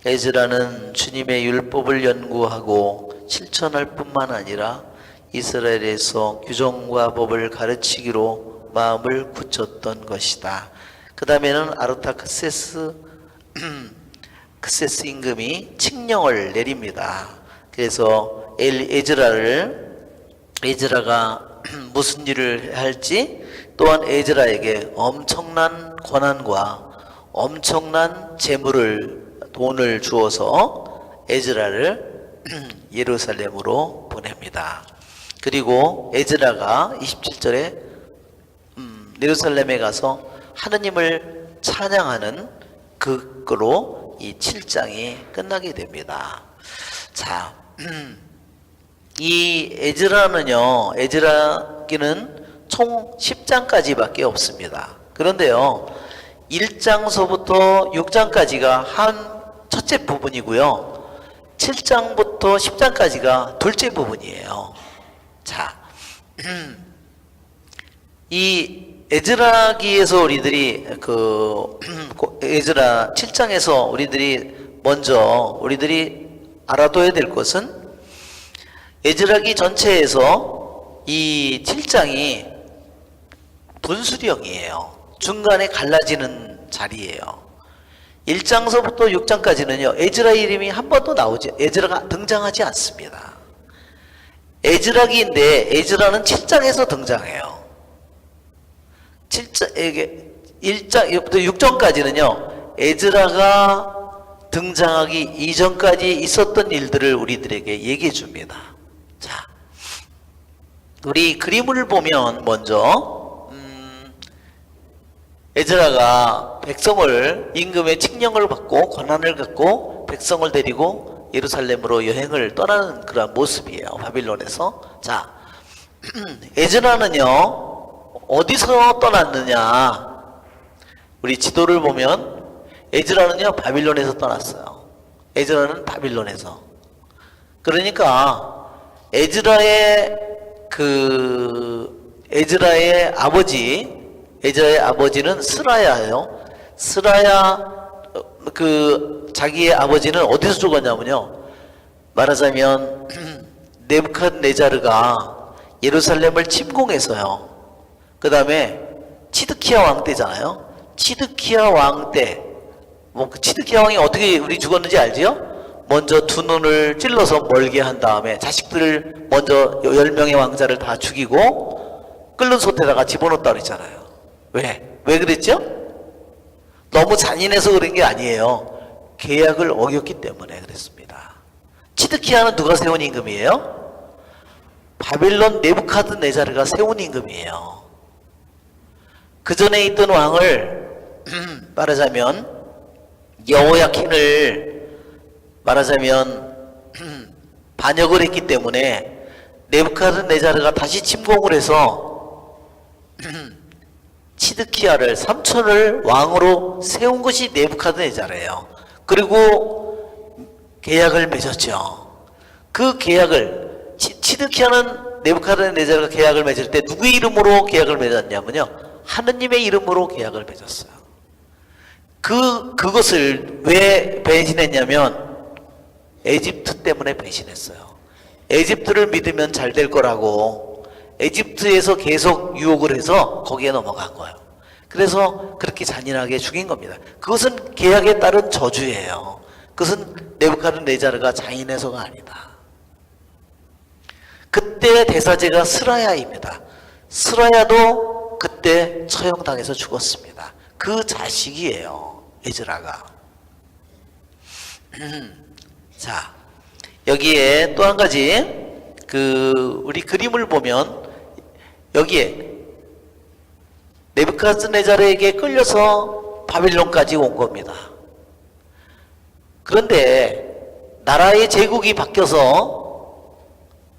에즈라는 주님의 율법을 연구하고 실천할 뿐만 아니라 이스라엘에서 규정과 법을 가르치기로 마음을 굳혔던 것이다. 그 다음에는 아르타크세스 크세스 임금이 칙령을 내립니다. 그래서 에즈라가 무슨 일을 할지, 또한 에즈라에게 엄청난 권한과 엄청난 돈을 주어서 에즈라를 예루살렘으로 보냅니다. 그리고 에즈라가 27절에 예루살렘에 가서 하느님을 찬양하는 그거로 이 7장이 끝나게 됩니다. 자, 이 에즈라기는 총 10장까지밖에 없습니다. 그런데요, 1장서부터 6장까지가 한 첫째 부분이고요, 7장부터 10장까지가 둘째 부분이에요. 자, 이 에즈라기에서 우리들이 에즈라 7장에서 우리들이 알아둬야 될 것은, 에즈라기 전체에서 이 7장이 분수령이에요. 중간에 갈라지는 자리예요. 1장서부터 6장까지는요, 에즈라 이름이 한 번도 에즈라가 등장하지 않습니다. 에즈라기인데 에즈라는 7장에서 등장해요. 1장부터 6장까지는요, 에즈라가 등장하기 이전까지 있었던 일들을 우리들에게 얘기해 줍니다. 자, 우리 그림을 보면 먼저 에즈라가 임금의 칙령을 받고 권한을 갖고 백성을 데리고 예루살렘으로 여행을 떠나는 그런 모습이에요. 바빌론에서. 자, 에즈라는요, 어디서 떠났느냐? 우리 지도를 보면 에즈라는요, 바빌론에서 떠났어요. 에즈라는 바빌론에서. 그러니까 에즈라의 아버지는 스라야예요. 자기의 아버지는 어디서 죽었냐면요, 말하자면 네부갓네자르가 예루살렘을 침공해서요. 그 다음에 치드키야 왕 때잖아요. 치드키야 왕 때, 치드키야 왕이 어떻게 우리 죽었는지 알지요? 먼저 두 눈을 찔러서 멀게 한 다음에 자식들을 먼저 10명의 왕자를 다 죽이고 끓는 솥에다가 집어넣었다 그랬잖아요. 왜 그랬죠? 너무 잔인해서 그런 게 아니에요. 계약을 어겼기 때문에 그랬습니다. 치드키야는 누가 세운 임금이에요? 바빌론 네부카드네자르가 세운 임금이에요. 그 전에 있던 왕을 말하자면 여호야킨을 반역을 했기 때문에 네부카드네자르가 다시 침공을 해서 치드키야를 삼촌을 왕으로 세운 것이 네부카드네자르예요. 그리고 계약을 맺었죠. 그 계약을 치드키야는 네부카드네자르가 계약을 맺을 때 누구의 이름으로 계약을 맺었냐면요, 하느님의 이름으로 계약을 맺었어요. 그것을 왜 배신했냐면 에집트 때문에 배신했어요. 에집트를 믿으면 잘 될 거라고 에집트에서 계속 유혹을 해서 거기에 넘어간 거예요. 그래서 그렇게 잔인하게 죽인 겁니다. 그것은 계약에 따른 저주예요. 그것은 네부카드네자르가 잔인해서가 아니다. 그때 대사제가 스라야입니다. 스라야도 그때 처형당해서 죽었습니다. 그 자식이에요, 에즈라가. 자, 여기에 또 한 가지, 우리 그림을 보면 여기에 네부갓네자르에게 끌려서 바빌론까지 온 겁니다. 그런데 나라의 제국이 바뀌어서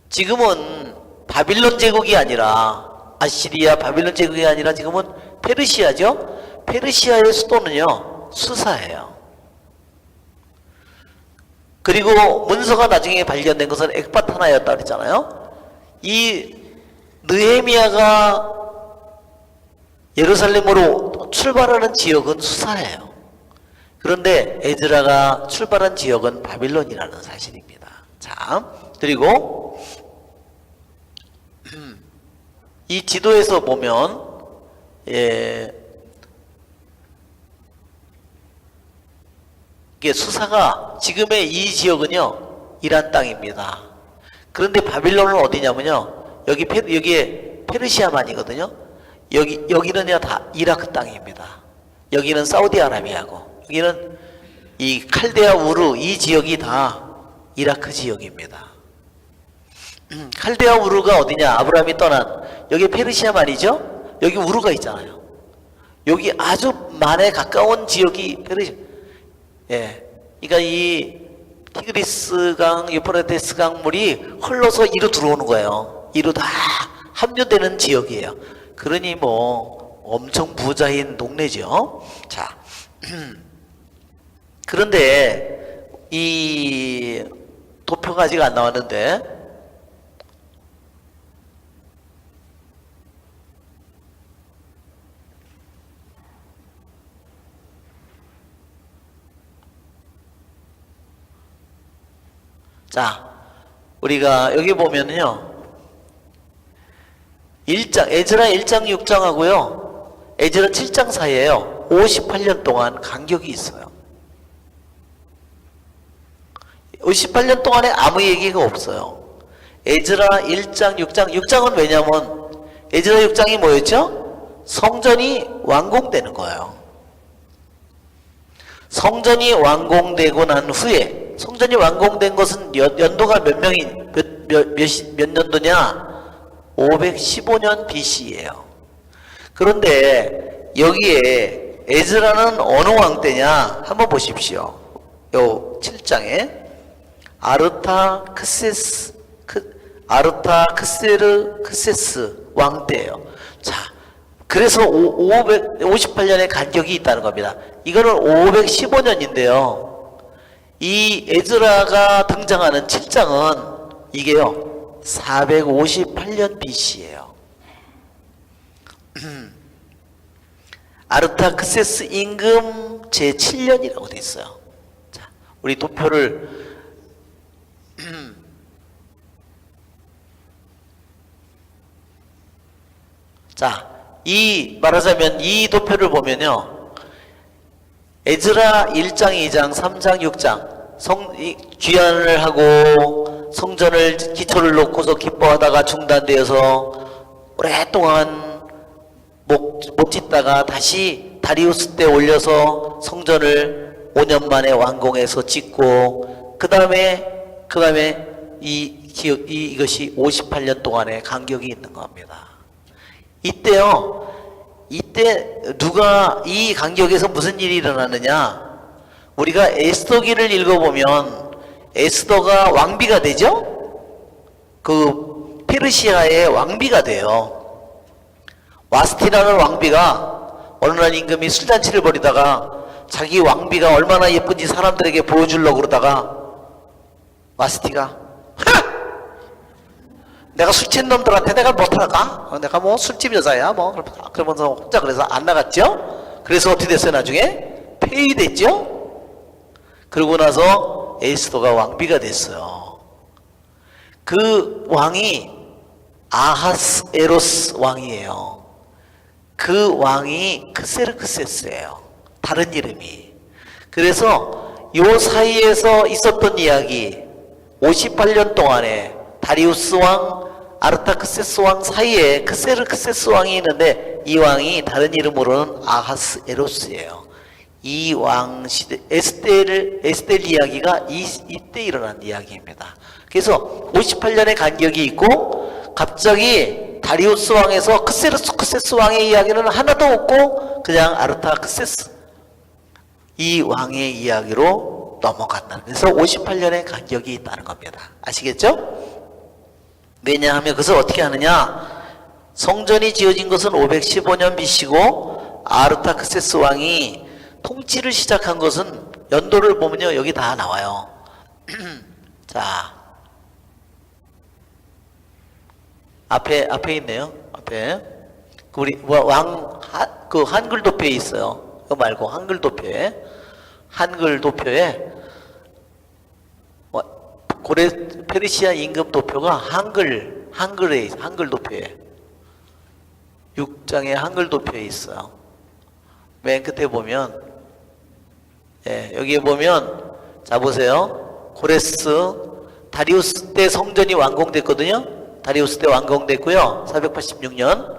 지금은 바빌론 제국이 아니라 아시리아 바빌론 제국이 아니라 지금은 페르시아죠. 페르시아의 수도는요, 수사예요. 그리고 문서가 나중에 발견된 것은 엑바타나였다 그랬잖아요. 이 느헤미야가 예루살렘으로 출발하는 지역은 수사예요. 그런데 에즈라가 출발한 지역은 바빌론이라는 사실입니다. 자, 그리고 이 지도에서 보면 이게 수사가 지금의 이 지역은요 이란 땅입니다. 그런데 바빌론은 어디냐면요 여기에 페르시아만이거든요. 여기는요 다 이라크 땅입니다. 여기는 사우디아라비아고 여기는 이 칼데아 우르 이 지역이 다 이라크 지역입니다. 칼데아 우르가 어디냐? 아브라함이 떠난 여기 페르시아만이죠. 여기 우르가 있잖아요. 여기 아주 만에 가까운 지역이 페르시아. 그러니까 이 티그리스강, 유프라테스 강물이 흘러서 이로 들어오는 거예요. 이로 다 합류되는 지역이에요. 그러니 뭐 엄청 부자인 동네죠. 자, 그런데 이 도표가 아직 안 나왔는데 자, 우리가 여기 보면요. 에즈라 1장 6장하고요. 에즈라 7장 사이에요. 58년 동안 간격이 있어요. 58년 동안에 아무 얘기가 없어요. 에즈라 1장 6장은 왜냐면 에즈라 6장이 뭐였죠? 성전이 완공되는 거예요. 성전이 완공되고 난 후에 성전이 완공된 것은 연도가 몇 년도냐? 515년 BC예요. 그런데 여기에 에즈라는 어느 왕 때냐? 한번 보십시오. 요 7장에 아르타크세르 왕 때예요. 자, 그래서 558년의 간격이 있다는 겁니다. 이거는 515년인데요. 이 에즈라가 등장하는 7장은 이게요 458년 BC예요. 아르타크세스 임금 제7년이라고 돼 있어요. 자, 우리 도표를 자, 말하자면 이 도표를 보면요. 에즈라 1장, 2장, 3장, 6장 귀환을 하고 성전을 기초를 놓고서 기뻐하다가 중단되어서 오랫동안 못 짓다가 다시 다리우스 때 올려서 성전을 5년 만에 완공해서 짓고 그 다음에 이것이 58년 동안의 간격이 있는 겁니다. 이때 누가 이 간격에서 무슨 일이 일어나느냐? 우리가 에스더기를 읽어보면 에스더가 왕비가 되죠? 그 페르시아의 왕비가 돼요. 와스티라는 왕비가 어느 날 임금이 술잔치를 벌이다가 자기 왕비가 얼마나 예쁜지 사람들에게 보여주려고 그러다가 와스티가 내가 술 취한 놈들한테 내가 못할까? 내가 뭐 술집 여자야 뭐 그러면서 혼자 그래서 안 나갔죠? 그래서 어떻게 됐어요? 나중에 폐위됐죠? 그러고 나서 에스더가 왕비가 됐어요. 그 왕이 아하스에로스 왕이에요. 그 왕이 크세르크세스예요. 다른 이름이. 그래서 요 사이에서 있었던 이야기 58년 동안에 다리우스 왕, 아르타크세스 왕 사이에 크세르크세스 왕이 있는데 이 왕이 다른 이름으로는 아하스에로스예요. 이 왕 시대 에스텔 이야기가 이때 일어난 이야기입니다. 그래서 58년의 간격이 있고 갑자기 다리우스 왕에서 크세르크세스 왕의 이야기는 하나도 없고 그냥 아르타크세스 이 왕의 이야기로 넘어간다. 그래서 58년의 간격이 있다는 겁니다. 아시겠죠? 왜냐하면 그것을 어떻게 하느냐? 성전이 지어진 것은 515년 BC고 아르타크세스 왕이 통치를 시작한 것은 연도를 보면요 여기 다 나와요. 자, 앞에 있네요. 앞에 우리 그 한글 도표에 있어요. 그거 말고 한글 도표에 페르시아 임금 도표가 한글 도표에 6장의 한글 도표에 있어요. 맨 끝에 보면 여기에 보면 자 보세요. 고레스 다리우스 때 성전이 완공됐거든요. 다리우스 때 완공됐고요. 486년.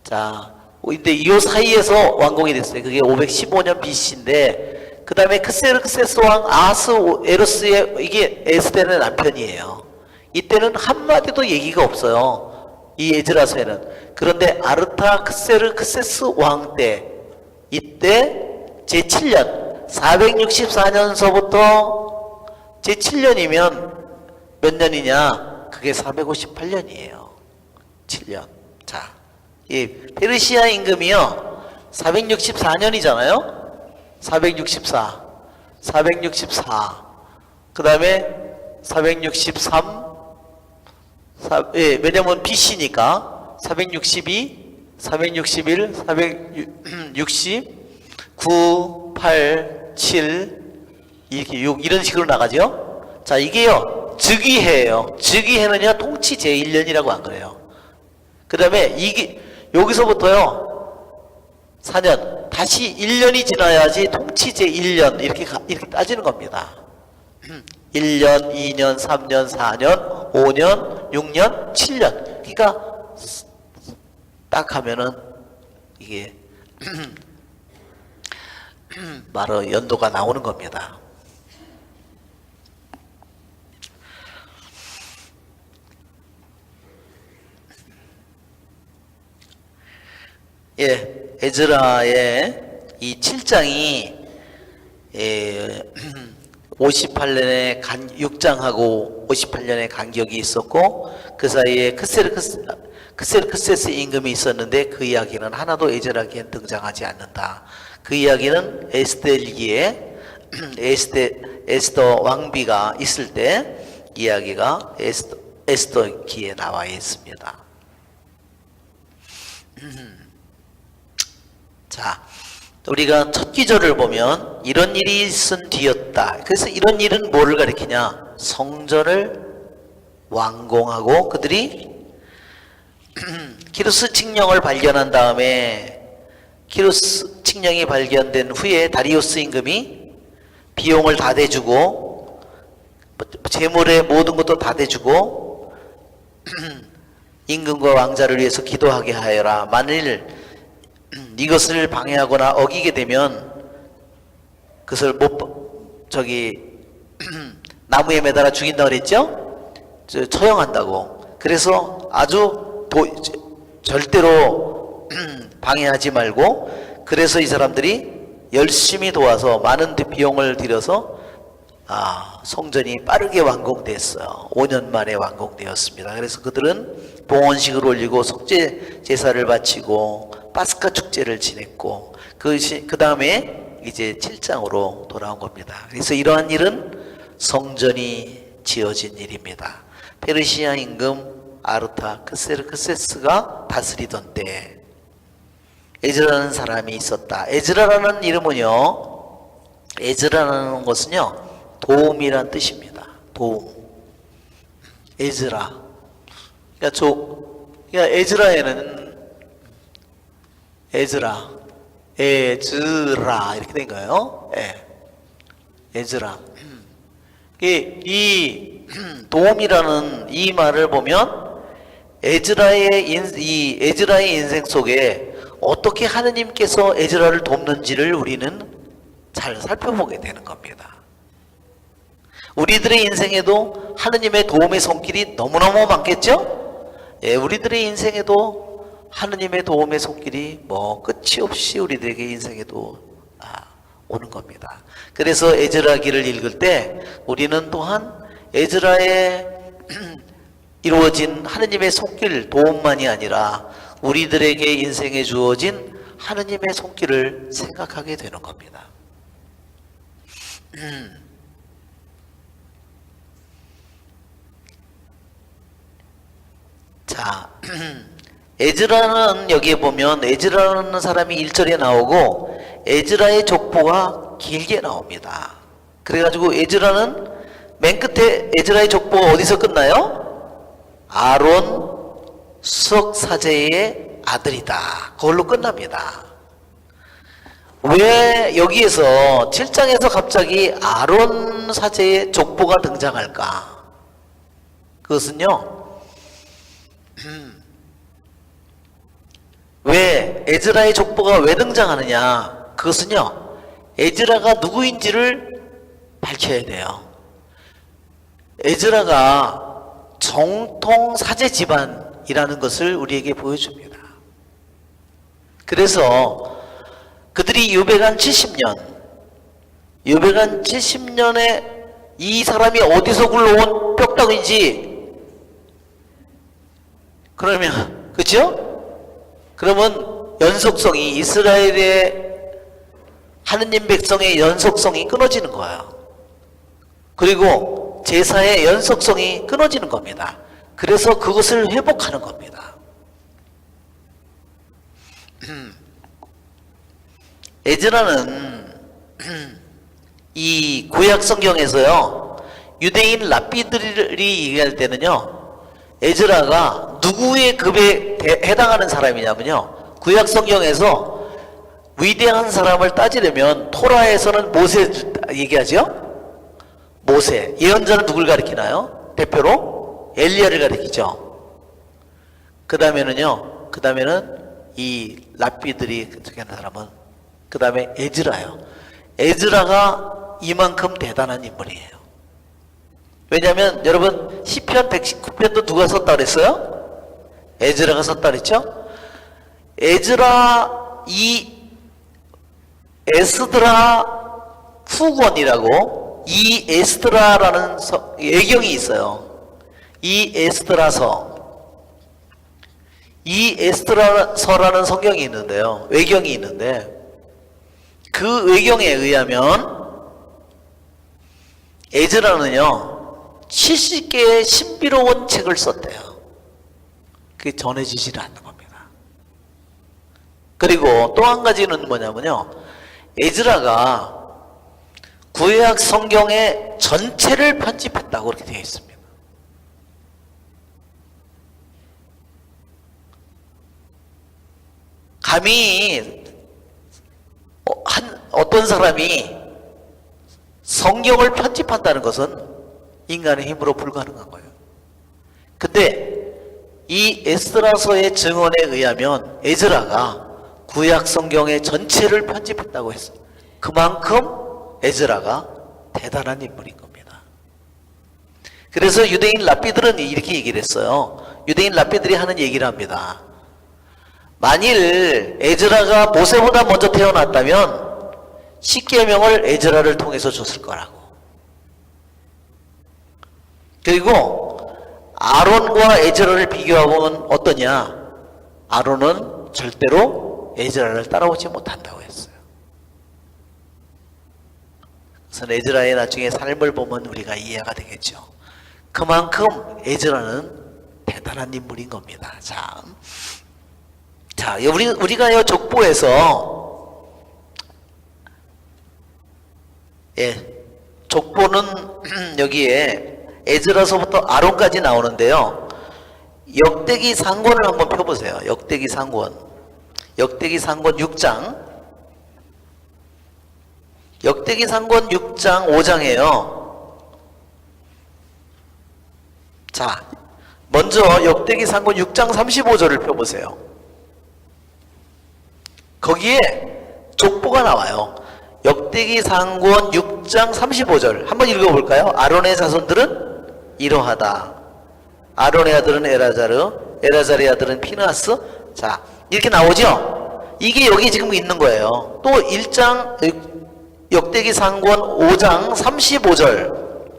자, 근데 이 사이에서 완공이 됐어요. 그게 515년 BC인데 그 다음에 크세르크세스 왕 아스에로스의 이게 에스테의 남편이에요. 이때는 한마디도 얘기가 없어요. 이 에즈라서에는. 그런데 아르타크세르크세스 왕 때 이때 제7년 464년서부터 제7년이면 몇 년이냐? 그게 458년이에요. 7년. 자, 이 페르시아 임금이요 464년이잖아요. 464 그 다음에 463 왜냐면 BC니까 462 461 460 9 8 7 이렇게 6 이런 식으로 나가죠. 자, 이게요 즉위해예요. 즉위해는요 통치 제1년이라고 안 그래요. 그 다음에 이게 여기서부터요 4년 다시 1년이 지나야지 통치 제1년 이렇게 따지는 겁니다. 1년, 2년, 3년, 4년, 5년, 6년, 7년. 그러니까 딱 하면은 이게 바로 연도가 나오는 겁니다. 에즈라의 이 7장이 58년에 6장하고 58년에 간격이 있었고 그 사이에 크세르크세스 임금이 있었는데 그 이야기는 하나도 에즈라기엔 등장하지 않는다. 그 이야기는 에스더기에 에스더 왕비가 있을 때 이야기가 에스더기에 나와 있습니다. 자, 우리가 첫 기절을 보면 이런 일이 있은 뒤였다. 그래서 이런 일은 뭐를 가리키냐? 성전을 완공하고 그들이 키루스 칙령을 발견한 다음에 키루스 칙령이 발견된 후에 다리우스 임금이 비용을 다 대주고 재물의 모든 것도 다 대주고 임금과 왕자를 위해서 기도하게 하여라. 만일 이것을 방해하거나 어기게 되면 그것을 나무에 매달아 죽인다 그랬죠? 처형한다고. 그래서 아주 절대로 방해하지 말고 그래서 이 사람들이 열심히 도와서 많은 비용을 들여서 성전이 빠르게 완공됐어요. 5년 만에 완공되었습니다. 그래서 그들은 봉헌식을 올리고 속죄 제사를 바치고 파스카 축제를 지냈고 그 다음에 이제 7장으로 돌아온 겁니다. 그래서 이러한 일은 성전이 지어진 일입니다. 페르시아 임금 아르타크세르크세스가 다스리던 때 에즈라는 사람이 있었다. 에즈라라는 이름은요, 에즈라라는 것은요 도움이란 뜻입니다. 도움. 에즈라. 그러니까 에즈라에는 에즈라 이렇게 된 거예요. 에즈라. 이 도움이라는 이 말을 보면 에즈라의 인생 속에 어떻게 하느님께서 에즈라를 돕는지를 우리는 잘 살펴보게 되는 겁니다. 우리들의 인생에도 하느님의 도움의 손길이 너무너무 많겠죠? 우리들의 인생에도 하느님의 도움의 손길이 끝이 없이 우리들에게 인생에도 오는 겁니다. 그래서 에즈라기를 읽을 때 우리는 또한 에즈라에 이루어진 하느님의 손길 도움만이 아니라 우리들에게 인생에 주어진 하느님의 손길을 생각하게 되는 겁니다. 자, 에즈라는 여기에 보면 에즈라는 사람이 1절에 나오고 에즈라의 족보가 길게 나옵니다. 그래가지고 에즈라는 맨 끝에 에즈라의 족보가 어디서 끝나요? 아론 수석 사제의 아들이다. 그걸로 끝납니다. 왜 여기에서 7장에서 갑자기 아론 사제의 족보가 등장할까? 그것은요, 왜 에즈라의 족보가 왜 등장하느냐? 그것은요, 에즈라가 누구인지를 밝혀야 돼요. 에즈라가 정통 사제 집안이라는 것을 우리에게 보여줍니다. 그래서 그들이 유배간 70년, 유배간 70년에 이 사람이 어디서 굴러온 뼈다귀인지, 그러면, 그죠? 그러면 연속성이, 이스라엘의 하느님 백성의 연속성이 끊어지는 거예요. 그리고 제사의 연속성이 끊어지는 겁니다. 그래서 그것을 회복하는 겁니다. 에즈라는 이 구약 성경에서요, 유대인 랍비들이 얘기할 때는요, 에즈라가 누구의 급에 해당하는 사람이냐면요, 구약 성경에서 위대한 사람을 따지려면 토라에서는 모세 얘기하죠. 모세. 예언자는 누굴 가리키나요? 대표로 엘리야를 가리키죠. 그 다음에는요, 그 다음에는 이 랍비들이 하는 사람은 그 다음에 에즈라요. 에즈라가 이만큼 대단한 인물이에요. 왜냐하면 여러분 시편 119편도 누가 썼다 그랬어요? 에즈라가 썼다 그랬죠? 에즈라 이 에스드라 후권이라고, 이 에스드라라는 예경이 있어요. 이 에스드라서, 이 에스드라서라는 성경이 있는데요, 외경이 있는데, 그 외경에 의하면 에즈라는요 70개의 신비로운 책을 썼대요. 그게 전해지질 않는 겁니다. 그리고 또 한 가지는 뭐냐면요, 에즈라가 구약 성경의 전체를 편집했다고 그렇게 되어 있습니다. 감히 어떤 사람이 성경을 편집한다는 것은 인간의 힘으로 불가능한 거예요. 근데 이 에스드라서의 증언에 의하면 에즈라가 구약 성경의 전체를 편집했다고 했어요. 그만큼 에즈라가 대단한 인물인 겁니다. 그래서 유대인 랍비들은 이렇게 얘기를 했어요. 유대인 랍비들이 하는 얘기를 합니다. 만일 에즈라가 모세보다 먼저 태어났다면 십계명을 에즈라를 통해서 줬을 거라고. 그리고 아론과 에즈라를 비교하면 어떠냐? 아론은 절대로 에즈라를 따라오지 못한다고 했어요. 그래서 에즈라의 나중에 삶을 보면 우리가 이해가 되겠죠. 그만큼 에즈라는 대단한 인물인 겁니다. 자, 우리가 이 족보에서, 족보는 여기에 에즈라서부터 아론까지 나오는데요. 역대기 상권을 한번 펴보세요. 역대기 상권. 역대기 상권 6장. 역대기 상권 6장 5장이에요. 자, 먼저 역대기 상권 6장 35절을 펴보세요. 거기에 족보가 나와요. 역대기 상권 6장 35절 한번 읽어볼까요? 아론의 자손들은 이러하다. 아론의 아들은 에라자르, 에라자르의 아들은 피느하스. 자, 이렇게 나오죠? 이게 여기 지금 있는 거예요. 또 1장 역대기 상권 5장 35절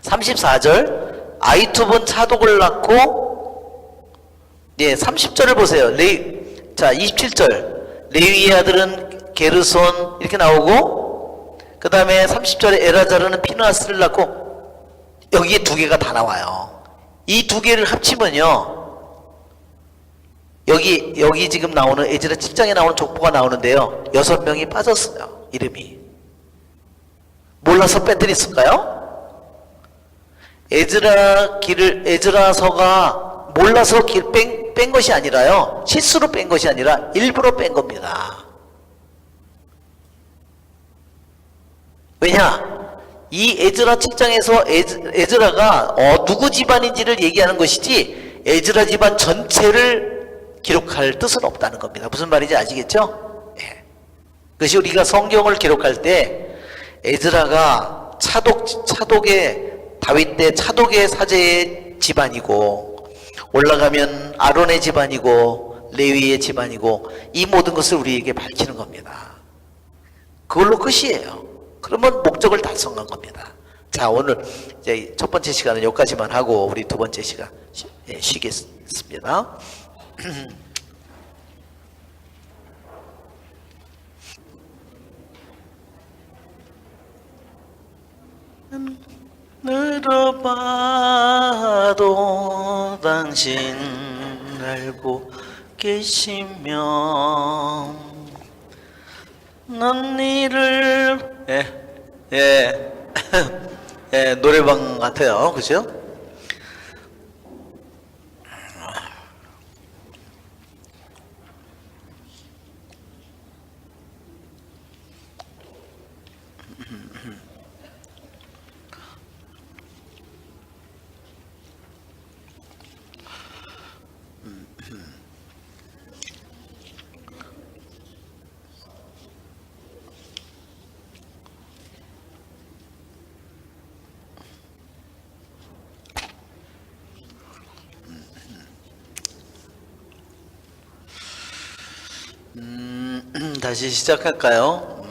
34절 아이투분 차독을 낳고, 30절을 보세요. 자, 27절 레위의 아들은 게르손 이렇게 나오고, 그 다음에 30절에 에라자르는 피느하스를 낳고, 여기에 두 개가 다 나와요. 이 두 개를 합치면요, 여기 지금 나오는 에즈라 7장에 나오는 족보가 나오는데요, 6명이 빠졌어요. 이름이 몰라서 빼뜨렸을까요? 에즈라서가 몰라서 길 뺀 것이 아니라요. 실수로 뺀 것이 아니라 일부러 뺀 겁니다. 왜냐? 이 에즈라 책장에서 에즈라가 누구 집안인지를 얘기하는 것이지 에즈라 집안 전체를 기록할 뜻은 없다는 겁니다. 무슨 말인지 아시겠죠? 예. 그것이 우리가 성경을 기록할 때 에즈라가 차독의 다윗 때 차독의 사제의 집안이고 올라가면 아론의 집안이고 레위의 집안이고 이 모든 것을 우리에게 밝히는 겁니다. 그걸로 끝이에요. 그러면 목적을 달성한 겁니다. 자, 오늘 이제 첫 번째 시간은 여기까지만 하고 우리 두 번째 시간 쉬겠습니다. 늘어봐도 당신 알고 계시면 넌 이를 예, 노래방 같아요. 그죠? 다시 시작할까요?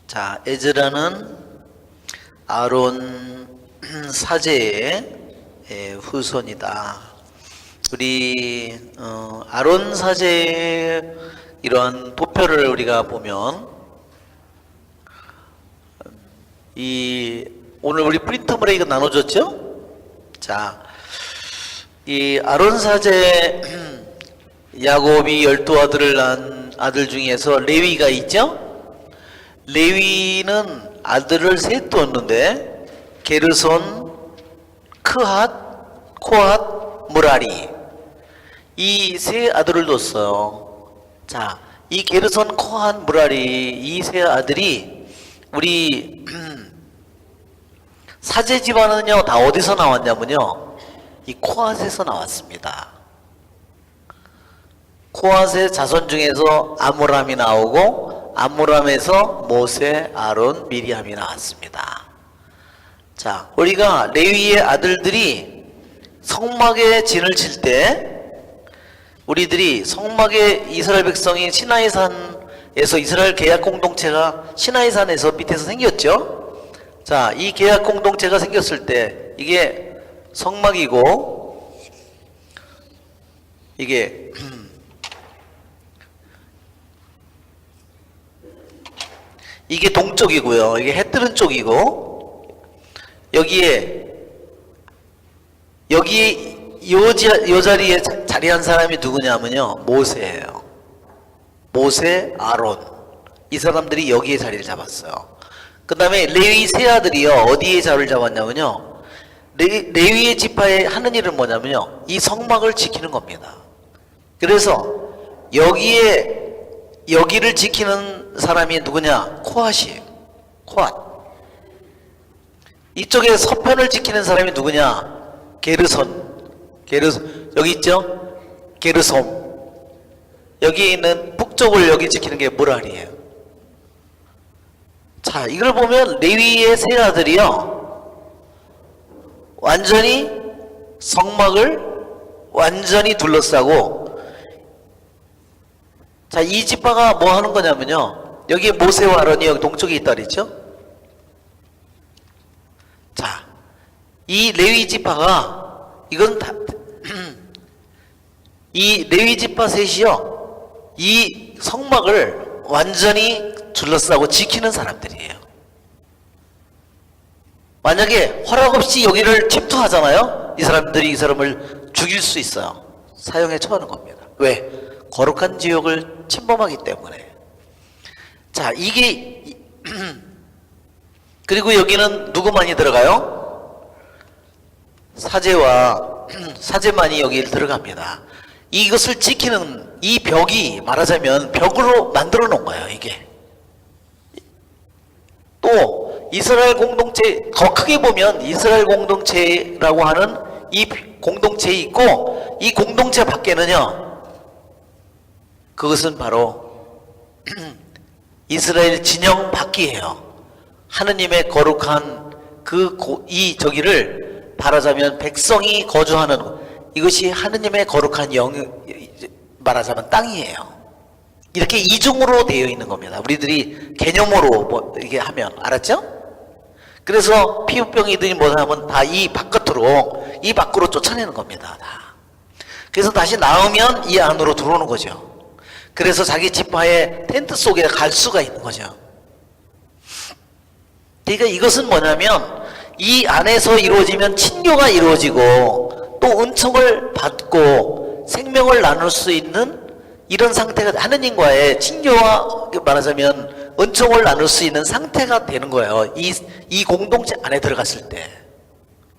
자, 에즈라는 아론 사제의 후손이다. 우리 아론 사제의 이러한 도표를 우리가 보면 오늘 우리 프린트물에 이거 나눠줬죠? 자, 이 아론 사제 야곱이 12아들을 낳은 아들 중에서 레위가 있죠? 레위는 아들을 셋 뒀는데 게르손, 크핫, 코핫, 무라리 이 세 아들을 뒀어요. 자, 이 게르손, 코핫, 무라리 이 세 아들이 우리 사제 집안은요 다 어디서 나왔냐면요 이 코핫에서 나왔습니다. 코핫의 자손 중에서 아므람이 나오고 아므람에서 모세, 아론, 미리암이 나왔습니다. 자, 우리가 레위의 아들들이 성막에 진을 칠 때 우리들이 성막에 이스라엘 백성이 시나이산에서 이스라엘 계약 공동체가 시나이산에서 밑에서 생겼죠. 자, 이 계약 공동체가 생겼을 때 이게 성막이고 이게 이게 동쪽이고요. 이게 해 뜨는 쪽이고 여기에 요 자리에 자리한 사람이 누구냐면요 모세예요. 모세, 아론 이 사람들이 여기에 자리를 잡았어요. 그 다음에 레위 세 아들이요 어디에 자리를 잡았냐면요 레위의 지파에 하는 일은 뭐냐면요 이 성막을 지키는 겁니다. 그래서 여기를 지키는 사람이 누구냐? 코핫이에요. 코핫. 이쪽에 서편을 지키는 사람이 누구냐? 게르손. 여기 있죠? 게르솜. 여기 있는 북쪽을 여기 지키는 게 무랄이에요. 자, 이걸 보면 레위의 세 아들이요 완전히 성막을 완전히 둘러싸고 자, 이 지파가 뭐 하는 거냐면요 여기에 모세와 아론이 여기 동쪽에 있다 그랬죠? 자, 이 레위 지파가 이건 다 이 레위 지파 셋이요 이 성막을 완전히 둘러싸고 지키는 사람들이에요. 만약에 허락 없이 여기를 침투하잖아요 이 사람들이 이 사람을 죽일 수 있어요. 사형에 처하는 겁니다. 왜? 거룩한 지역을 침범하기 때문에. 자, 이게 그리고 여기는 누구만이 들어가요? 사제와 사제만이 여기 들어갑니다. 이것을 지키는 이 벽이 말하자면 벽으로 만들어 놓은 거예요. 이게 또 이스라엘 공동체 더 크게 보면 이스라엘 공동체라고 하는 이 공동체에 있고, 이 공동체 밖에는요, 그것은 바로 이스라엘 진영 밖이에요. 하느님의 거룩한 저기를 말하자면 백성이 거주하는, 이것이 하느님의 거룩한 말하자면 땅이에요. 이렇게 이중으로 되어 있는 겁니다. 우리들이 개념으로 이게 하면, 알았죠? 그래서 피부병이들이 뭐냐면 다 이 밖으로 쫓아내는 겁니다. 다. 그래서 다시 나오면 이 안으로 들어오는 거죠. 그래서 자기 지파의 텐트 속에 갈 수가 있는 거죠. 그러니까 이것은 뭐냐면 이 안에서 이루어지면 친교가 이루어지고 또 은총을 받고 생명을 나눌 수 있는 이런 상태가, 하느님과의 친교와 말하자면 은총을 나눌 수 있는 상태가 되는 거예요. 이 공동체 안에 들어갔을 때.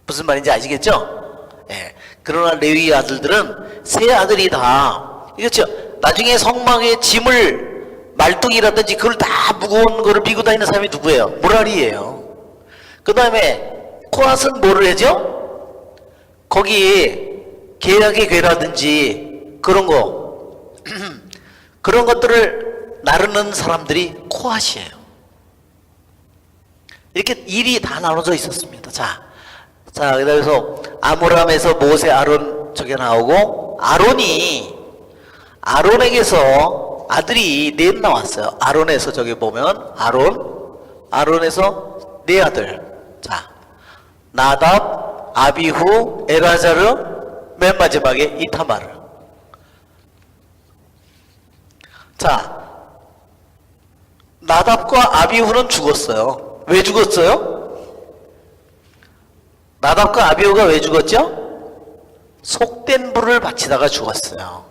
무슨 말인지 아시겠죠? 예. 그러나 레위 아들들은 세 아들이 다, 그렇죠? 나중에 성막에 짐을, 말뚝이라든지 그걸 다 무거운 거를 밀고 다니는 사람이 누구예요? 무라리예요. 그 다음에 코앗은 뭐를 하죠? 거기 계약의 괴라든지 그런 거 그런 것들을 나르는 사람들이 코앗이에요. 이렇게 일이 다 나눠져 있었습니다. 자, 그래서 아므람에서 모세, 아론 저게 나오고, 아론에게서 아들이 넷 나왔어요. 아론에서 저기 보면 아론에서 네 아들. 자, 나답, 아비후, 엘아자르, 맨 마지막에 이타마르. 자, 나답과 아비후는 죽었어요. 왜 죽었어요? 나답과 아비후가 왜 죽었죠? 속된 불을 바치다가 죽었어요.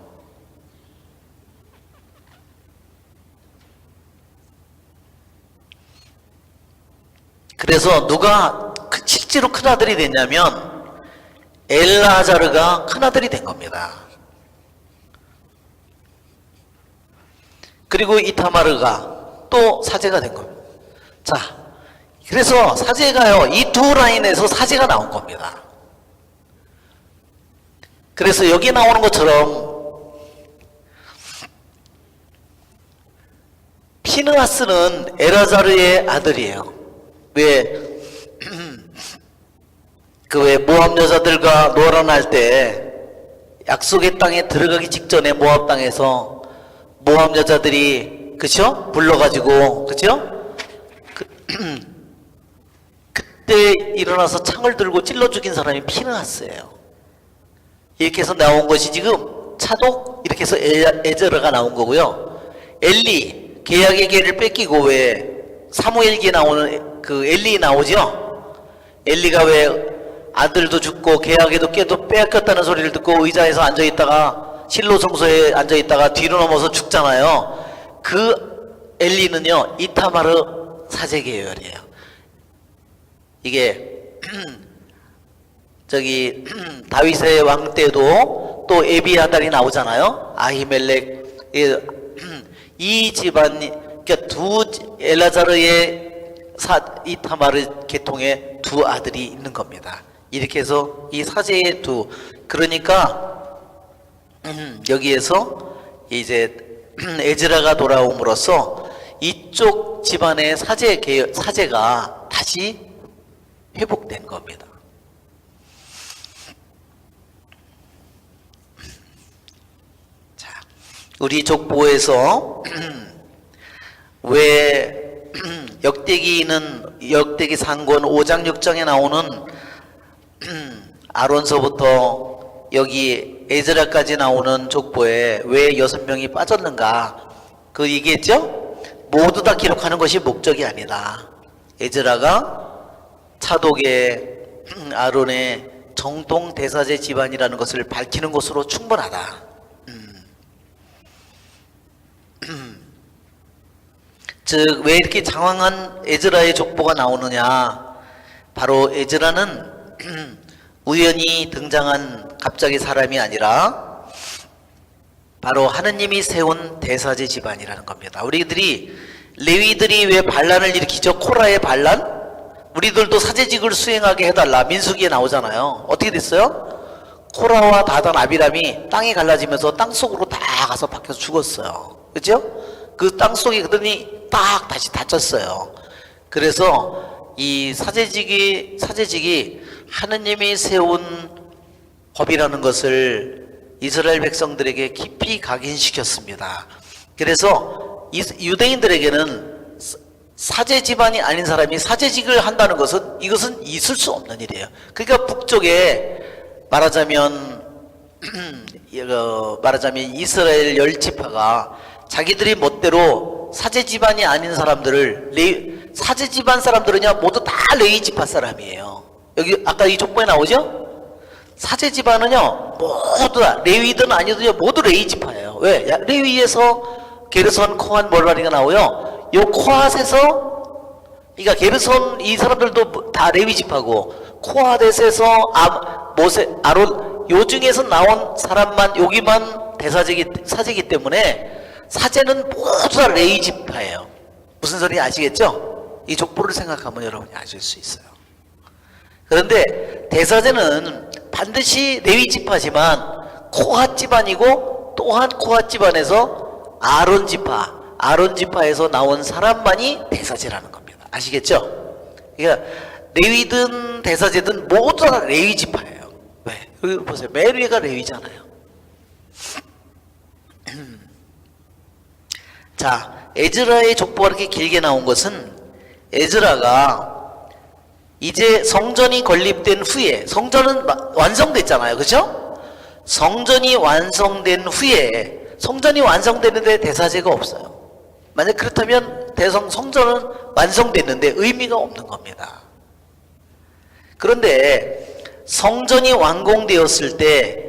그래서 누가 실제로 큰아들이 됐냐면 엘라자르가 큰아들이 된 겁니다. 그리고 이타마르가 또 사제가 된 겁니다. 자, 그래서 사제가요, 이 두 라인에서 사제가 나온 겁니다. 그래서 여기 나오는 것처럼 피느하스는 엘아자르의 아들이에요. 왜 모압 여자들과 놀아날 때 약속의 땅에 들어가기 직전에 모압 땅에서 모압 여자들이 그쵸? 불러가지고 그쵸? 그때 일어나서 창을 들고 찔러 죽인 사람이 피느하스예요. 이렇게 해서 나온 것이 지금 차독, 이렇게 해서 에즈라가 나온 거고요. 엘리, 계약의 계를 뺏기고 왜 사무엘기에 나오는 그 엘리 나오죠? 엘리가 왜 아들도 죽고 계약에도 깨도 빼앗겼다는 소리를 듣고 의자에서 앉아있다가 실로 성소에 앉아있다가 뒤로 넘어서 죽잖아요. 그 엘리는요, 이타마르 사제 계열이에요. 이게 저기 다윗의 왕 때도 또 에비아달이 나오잖아요. 아히멜렉, 이 집안이, 그러니까 엘라자르의 이타마르 계통의 두 아들이 있는 겁니다. 이렇게 해서 이 사제의 그러니까 여기에서 이제 에즈라가 돌아옴으로써 이쪽 집안의 사제가 다시 회복된 겁니다. 자, 우리 족보에서 왜 역대기 상권 5장 6장에 나오는 아론서부터 여기 에즈라까지 나오는 족보에 왜 6명이 빠졌는가? 그 얘기했죠? 모두 다 기록하는 것이 목적이 아니다. 에즈라가 차독의 아론의 정통 대사제 집안이라는 것을 밝히는 것으로 충분하다. 즉 왜 이렇게 장황한 에즈라의 족보가 나오느냐? 바로 에즈라는 우연히 등장한 갑자기 사람이 아니라 바로 하느님이 세운 대사제 집안이라는 겁니다. 우리들이 레위들이 왜 반란을 일으키죠? 코라의 반란? 우리들도 사제직을 수행하게 해달라. 민수기에 나오잖아요. 어떻게 됐어요? 코라와 다단 아비람이 땅이 갈라지면서 땅속으로 다 가서 박혀서 죽었어요. 그죠? 그 땅속에 그더니 딱 다시 닫혔어요. 그래서 이 사제직이 하느님이 세운 법이라는 것을 이스라엘 백성들에게 깊이 각인시켰습니다. 그래서 유대인들에게는 사제 집안이 아닌 사람이 사제직을 한다는 것은 이것은 있을 수 없는 일이에요. 그러니까 북쪽에 말하자면 이스라엘 10지파가 자기들이 멋대로 사제 집안이 아닌 사람들을 사제 집안 사람들은요 모두 다 레위 지파 사람이에요. 여기 아까 이 족보에 나오죠? 사제 집안은요 모두 다 레위든 아니든요 모두 레위 지파예요. 왜? 레위에서 게르손, 코한, 머라리가 나오요. 요 코핫에서 그러니까 게르손 이 사람들도 다 레위 지파고 코핫에서 모세, 아론 요 중에서 나온 사람만 여기만 사제기 때문에 사제는 모두 다 레위 지파예요. 무슨 소리 아시겠죠? 이 족보를 생각하면 여러분이 아실 수 있어요. 그런데 대사제는 반드시 레위 지파지만 코핫 집안이고 또한 코핫 집안에서 아론 지파에서 나온 사람만이 대사제라는 겁니다. 아시겠죠? 그러니까 레위든 대사제든 모두 다 레위 지파예요. 왜? 여기 보세요. 메리가 레위잖아요. 자, 에즈라의 족보가 이렇게 길게 나온 것은 에즈라가 이제 성전이 건립된 후에 성전은 완성됐잖아요. 그죠? 성전이 완성된 후에 성전이 완성되는데 대사제가 없어요. 만약 그렇다면 성전은 완성됐는데 의미가 없는 겁니다. 그런데 성전이 완공되었을 때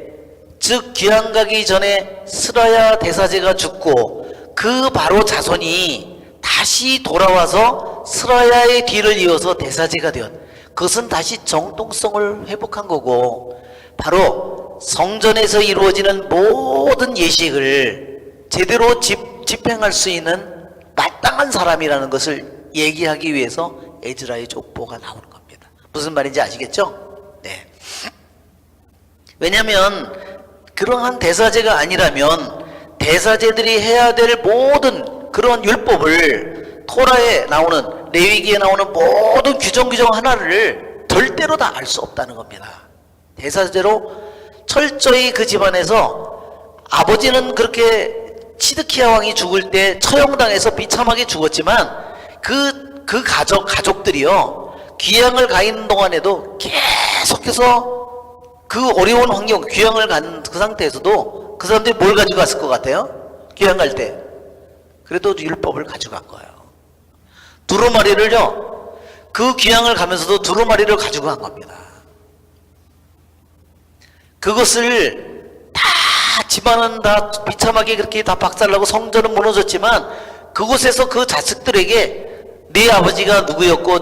즉 귀양 가기 전에 스라야 대사제가 죽고 그 바로 자손이 다시 돌아와서 스라야의 뒤를 이어서 대사제가 되었. 그것은 다시 정통성을 회복한 거고 바로 성전에서 이루어지는 모든 예식을 제대로 집행할 수 있는 마땅한 사람이라는 것을 얘기하기 위해서 에즈라의 족보가 나오는 겁니다. 무슨 말인지 아시겠죠? 네. 왜냐하면 그러한 대사제가 아니라면 대사제들이 해야 될 모든 그런 율법을 토라에 나오는 레위기에 나오는 모든 규정 하나를 절대로 다 알 수 없다는 겁니다. 대사제로 철저히 그 집안에서 아버지는 그렇게 시드키야 왕이 죽을 때 처형당해서 비참하게 죽었지만 그 가족들이요 귀양을 가 있는 동안에도 계속해서 그 어려운 환경 귀양을 간 그 상태에서도 그 사람들이 뭘 가지고 갔을 것 같아요? 귀양 갈 때 그래도 율법을 가져간 거예요. 두루마리를요 그 귀양을 가면서도 두루마리를 가지고 간 겁니다. 그것을 다 집안은 다 비참하게 그렇게 다 박살나고 성전은 무너졌지만 그곳에서 그 자식들에게 네 아버지가 누구였고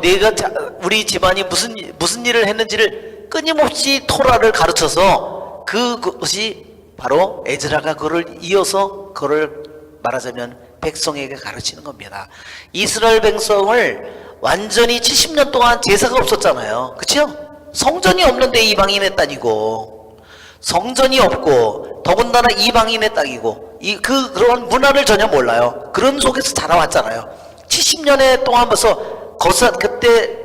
우리 집안이 무슨 일을 했는지를 끊임없이 토라를 가르쳐서 그것이 바로 에즈라가 그걸 이어서 그걸 말하자면 백성에게 가르치는 겁니다. 이스라엘 백성을 완전히 70년 동안 제사가 없었잖아요. 그렇죠? 성전이 없는데 이방인의 땅이고 성전이 없고 더군다나 이방인의 땅이고 그런 문화를 전혀 몰라요. 그런 속에서 자라왔잖아요. 70년에 동안 벌써 그때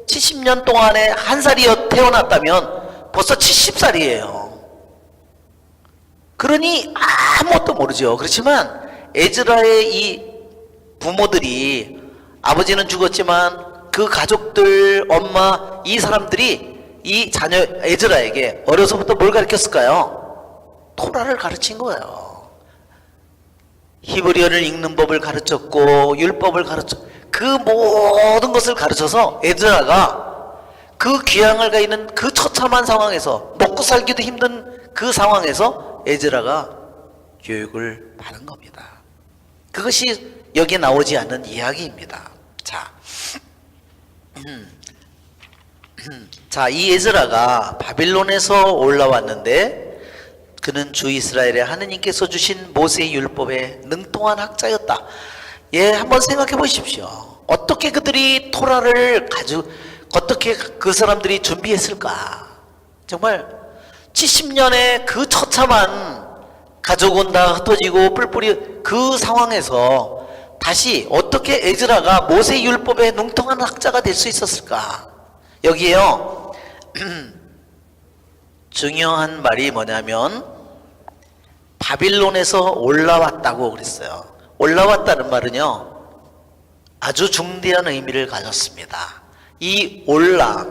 70년 동안에 한 살이 태어났다면 벌써 70살이에요. 그러니 아무것도 모르죠. 그렇지만 에즈라의 이 부모들이 아버지는 죽었지만 그 가족들 엄마 이 사람들이 이 자녀 에즈라에게 어려서부터 뭘 가르쳤을까요? 토라를 가르친 거예요. 히브리어를 읽는 법을 가르쳤고 율법을 그 모든 것을 가르쳐서 에즈라가 그 귀양을 가 있는 그 처참한 상황에서 먹고 살기도 힘든 그 상황에서 에즈라가 교육을 받은 겁니다. 그것이 여기에 나오지 않는 이야기입니다. 자, 이 에스라가 바빌론에서 올라왔는데 그는 주 이스라엘에 하느님께서 주신 모세의 율법에 능통한 학자였다. 예, 한번 생각해 보십시오. 어떻게 그들이 토라를 어떻게 그 사람들이 준비했을까? 정말 70년의 그 처참한 가족은 다 흩어지고 뿔뿔이 그 상황에서 다시 어떻게 에스라가 모세 율법에 능통한 학자가 될 수 있었을까? 여기에요 중요한 말이 뭐냐면 바빌론에서 올라왔다고 그랬어요. 올라왔다는 말은요 아주 중대한 의미를 가졌습니다. 이 올라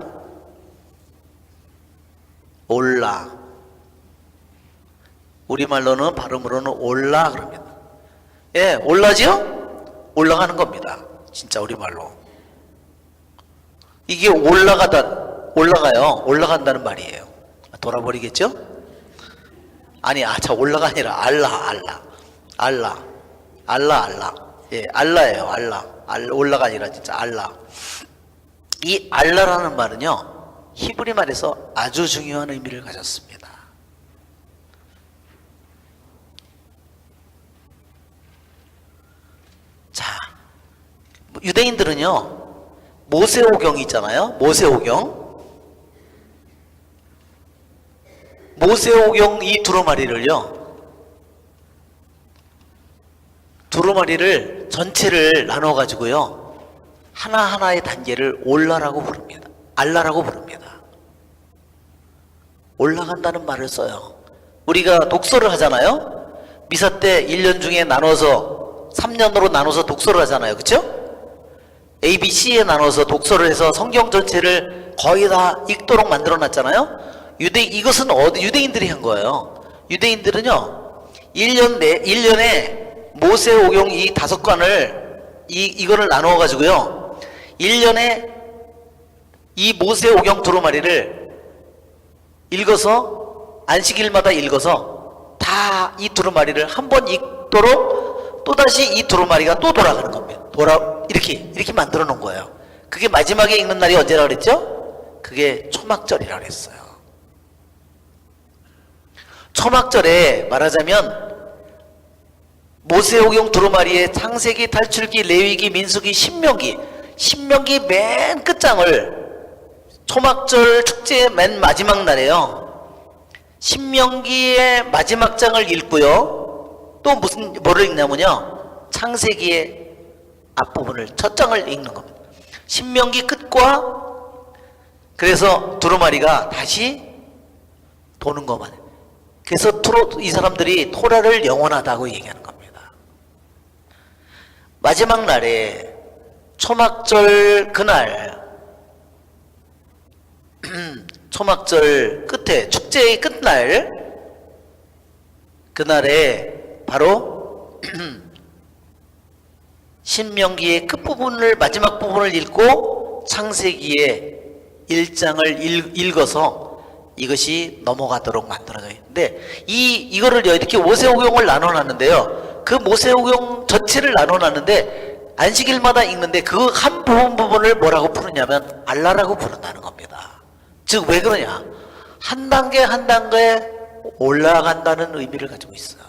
우리말로는 발음으로는 올라 그럽니다. 예, 올라지요? 올라가는 겁니다. 진짜 우리말로 이게 올라가요. 올라간다는 말이에요. 돌아버리겠죠? 아니, 올라가 아니라 알라. 예, 알라예요. 알라. 올라가 아니라 진짜 알라. 이 알라라는 말은요, 히브리 말에서 아주 중요한 의미를 가졌습니다. 자, 유대인들은요, 모세오경이 있잖아요. 모세오경 이 두루마리를 전체를 나눠 가지고요 하나하나의 단계를 올라라고 부릅니다. 알라라고 부릅니다. 올라간다는 말을 써요. 우리가 독서를 하잖아요. 미사 때 1년 중에 나눠서 3년으로 나눠서 독서를 하잖아요. 그렇죠? A, B, C에 나눠서 독서를 해서 성경 전체를 거의 다 읽도록 만들어 놨잖아요. 이것은 유대인들이 한 거예요. 유대인들은요 1년에 모세오경 이 5권을 이거를 나누어 가지고요 1년에 이 모세오경 두루마리를 읽어서 안식일마다 읽어서 다 이 두루마리를 한 번 읽도록 또다시 이 두루마리가 또 돌아가는 겁니다. 이렇게 만들어 놓은 거예요. 그게 마지막에 읽는 날이 언제라 그랬죠? 그게 초막절이라 그랬어요. 초막절에 말하자면 모세오경 두루마리의 창세기, 탈출기, 레위기, 민수기, 신명기 맨 끝장을 초막절 축제의 맨 마지막 날에요. 신명기의 마지막 장을 읽고요. 또 뭐를 읽냐면요. 창세기의 앞부분을 첫 장을 읽는 겁니다. 신명기 끝과 그래서 두루마리가 다시 도는 것만. 그래서 이 사람들이 토라를 영원하다고 얘기하는 겁니다. 마지막 날에 초막절 그날 초막절 끝에 축제의 끝날 그날에 바로 신명기의 끝부분을 마지막 부분을 읽고 창세기의 1장을 읽어서 이것이 넘어가도록 만들어져 있는데 이거를 이렇게 모세오경을 나눠놨는데요. 그 모세오경 전체를 나눠놨는데 안식일마다 읽는데 그 한 부분을 뭐라고 부르냐면 알라라고 부른다는 겁니다. 즉 왜 그러냐? 한 단계 한 단계 올라간다는 의미를 가지고 있어요.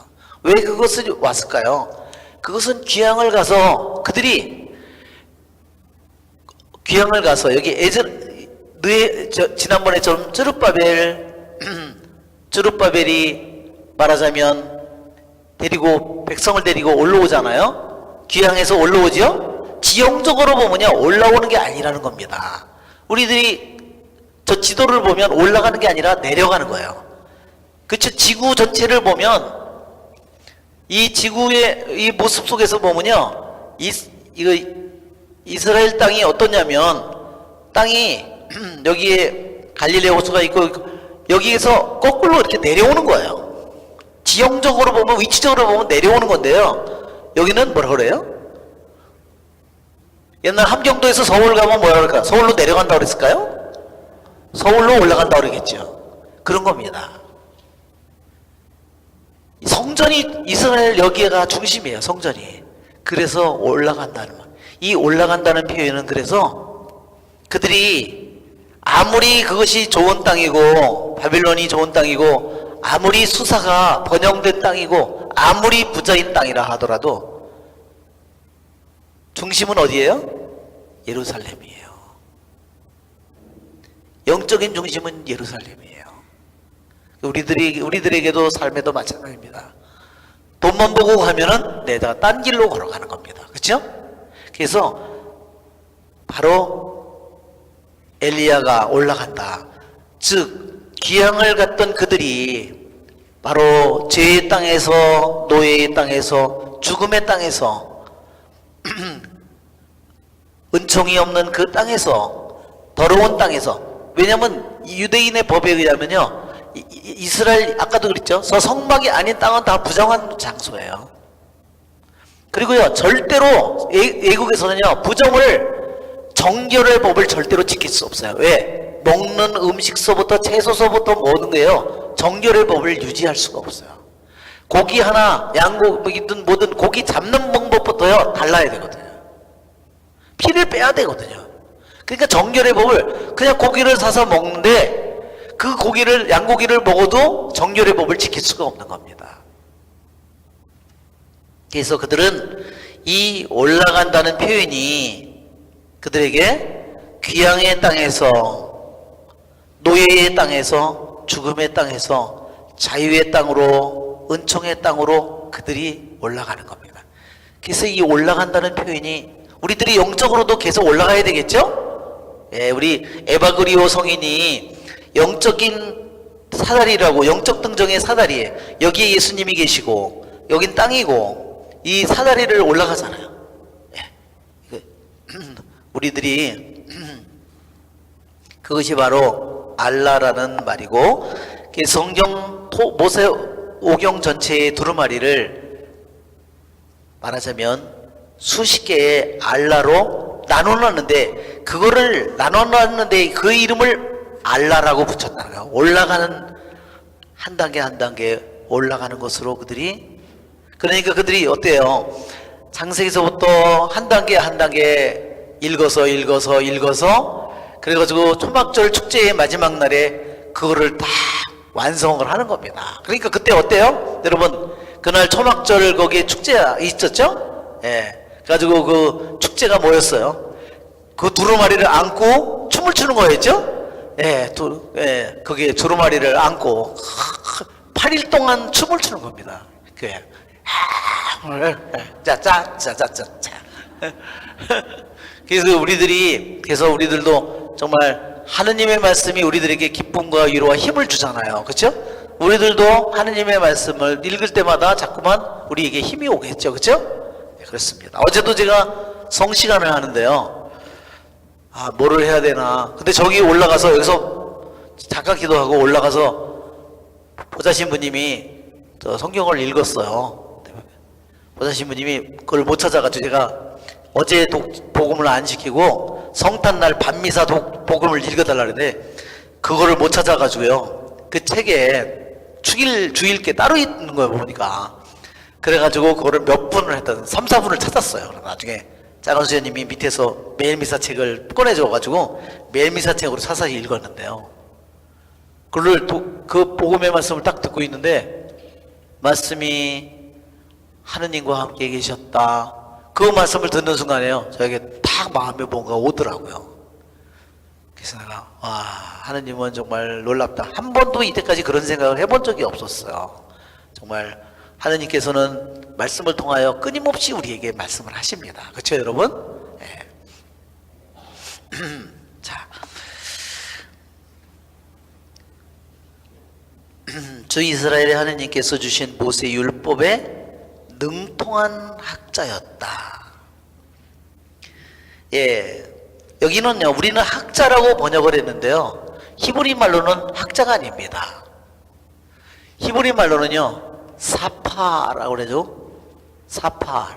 왜 그것이 왔을까요? 그것은 그들이 귀향을 가서 여기 지난번에 좀 쯔룹바벨이 말하자면 백성을 데리고 올라오잖아요. 귀향에서 올라오죠. 지형적으로 보면요 올라오는 게 아니라는 겁니다. 우리들이 저 지도를 보면 올라가는 게 아니라 내려가는 거예요. 그렇죠? 지구 전체를 보면 이 지구의 이 모습 속에서 보면요 이스라엘 땅이 어떠냐면 땅이 여기에 갈릴리 호수가 있고 여기에서 거꾸로 이렇게 내려오는 거예요. 지형적으로 보면 위치적으로 보면 내려오는 건데요. 여기는 뭐라 그래요? 옛날 함경도에서 서울 가면 뭐라 그럴까요? 서울로 내려간다고 그랬을까요? 서울로 올라간다고 그러겠죠. 그런 겁니다. 성전이 이스라엘 여기가 중심이에요. 성전이. 그래서 올라간다는 말. 이 올라간다는 표현은 그래서 그들이 아무리 그것이 좋은 땅이고 바빌론이 좋은 땅이고 아무리 수사가 번영된 땅이고 아무리 부자인 땅이라 하더라도 중심은 어디예요? 예루살렘이에요. 영적인 중심은 예루살렘이에요. 우리들에게도 삶에도 마찬가지입니다. 돈만 보고 가면은 내가 딴 길로 걸어가는 겁니다. 그렇죠? 그래서 바로 엘리야가 올라간다. 즉 귀향을 갔던 그들이 바로 죄의 땅에서, 노예의 땅에서, 죽음의 땅에서 은총이 없는 그 땅에서, 더러운 땅에서, 왜냐하면 유대인의 법에 의하면요 이스라엘 아까도 그랬죠. 성막이 아닌 땅은 다 부정한 장소예요. 그리고요 절대로 외국에서는요 정결의 법을 절대로 지킬 수 없어요. 왜? 먹는 음식서부터 채소서부터 모든 거예요. 정결의 법을 유지할 수가 없어요. 고기 하나 양고기든 뭐든 고기 잡는 방법부터요 달라야 되거든요. 피를 빼야 되거든요. 그러니까 정결의 법을 그냥 고기를 사서 먹는데 그 고기를 양고기를 먹어도 정결의 법을 지킬 수가 없는 겁니다. 그래서 그들은 이 올라간다는 표현이 그들에게 귀향의 땅에서, 노예의 땅에서, 죽음의 땅에서 자유의 땅으로, 은총의 땅으로 그들이 올라가는 겁니다. 그래서 이 올라간다는 표현이 우리들이 영적으로도 계속 올라가야 되겠죠? 예, 우리 에바그리오 성인이 영적인 사다리라고, 영적 등정의 사다리에 여기에 예수님이 계시고 여긴 땅이고 이 사다리를 올라가잖아요. 예. 우리들이 그것이 바로 알라라는 말이고 성경 모세 오경 전체의 두루마리를 말하자면 수십 개의 알라로 나눠놨는데 그거를 나눠놨는데 그 이름을 알라라고 붙였다는 거예요. 올라가는 한 단계 한 단계 올라가는 것으로 그들이, 그러니까 그들이 어때요? 창세기서부터 한 단계 한 단계 읽어서 그래가지고 초막절 축제의 마지막 날에 그거를 다 완성을 하는 겁니다. 그러니까 그때 어때요? 여러분 그날 초막절 거기에 축제 있었죠? 예. 그래가지고 그 축제가 뭐였어요? 그 두루마리를 안고 춤을 추는 거였죠? 예, 거기에 두루마리를 안고 8일 동안 춤을 추는 겁니다. 그게 짜짜짜짜짜. 그래서 우리들도 정말 하느님의 말씀이 우리들에게 기쁨과 위로와 힘을 주잖아요. 그렇죠? 우리들도 하느님의 말씀을 읽을 때마다 자꾸만 우리에게 힘이 오겠죠. 그렇죠? 네, 그렇습니다. 어제도 제가 성시간을 하는데요. 뭐를 해야 되나. 근데 저기 올라가서 여기서 잠깐 기도하고 올라가서 보좌신부님이 성경을 읽었어요. 보좌신부님이 그걸 못 찾아가지고 제가 어제 복음을 안 시키고 성탄날 밤미사 복음을 읽어달라 그랬는데 그거를 못 찾아가지고요. 그 책에 주일께 따로 있는 거예요 보니까. 그래가지고 그거를 몇 분을 했다 3, 4분을 찾았어요. 나중에 작은 수녀님이 밑에서 매일미사 책을 꺼내줘가지고 매일미사 책으로 사사히 읽었는데요. 그 복음의 말씀을 딱 듣고 있는데 말씀이 하느님과 함께 계셨다. 그 말씀을 듣는 순간에요. 저에게 딱 마음에 뭔가 오더라고요. 그래서 내가 하느님은 정말 놀랍다. 한 번도 이때까지 그런 생각을 해본 적이 없었어요. 정말 하느님께서는 말씀을 통하여 끊임없이 우리에게 말씀을 하십니다. 그렇죠 여러분? 네. 자, 주 이스라엘의 하느님께서 주신 모세 율법에 능통한 학자였다. 예, 여기는요 우리는 학자라고 번역을 했는데요 히브리 말로는 학자가 아닙니다. 히브리 말로는요 사파라고 그러죠. 사파.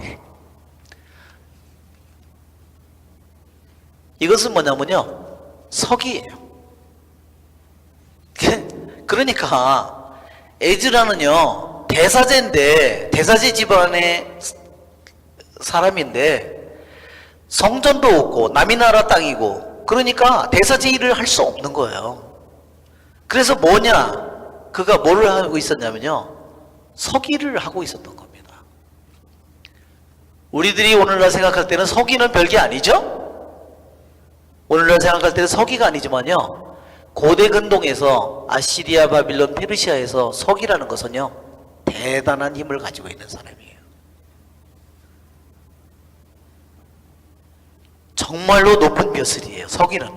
이것은 뭐냐면요 석이에요. 그러니까 에즈라는요 대사제인데 대사제 집안의 사람인데 성전도 없고 남이 나라 땅이고 그러니까 대사제의를 할 수 없는 거예요. 그래서 뭐냐? 그가 뭐를 하고 있었냐면요, 서기를 하고 있었던 겁니다. 우리들이 오늘날 생각할 때는 서기는 별게 아니죠? 오늘날 생각할 때는 서기가 아니지만요, 고대 근동에서 아시리아, 바빌론, 페르시아에서 서기라는 것은요 대단한 힘을 가지고 있는 사람이에요. 정말로 높은 벼슬이에요, 서기는.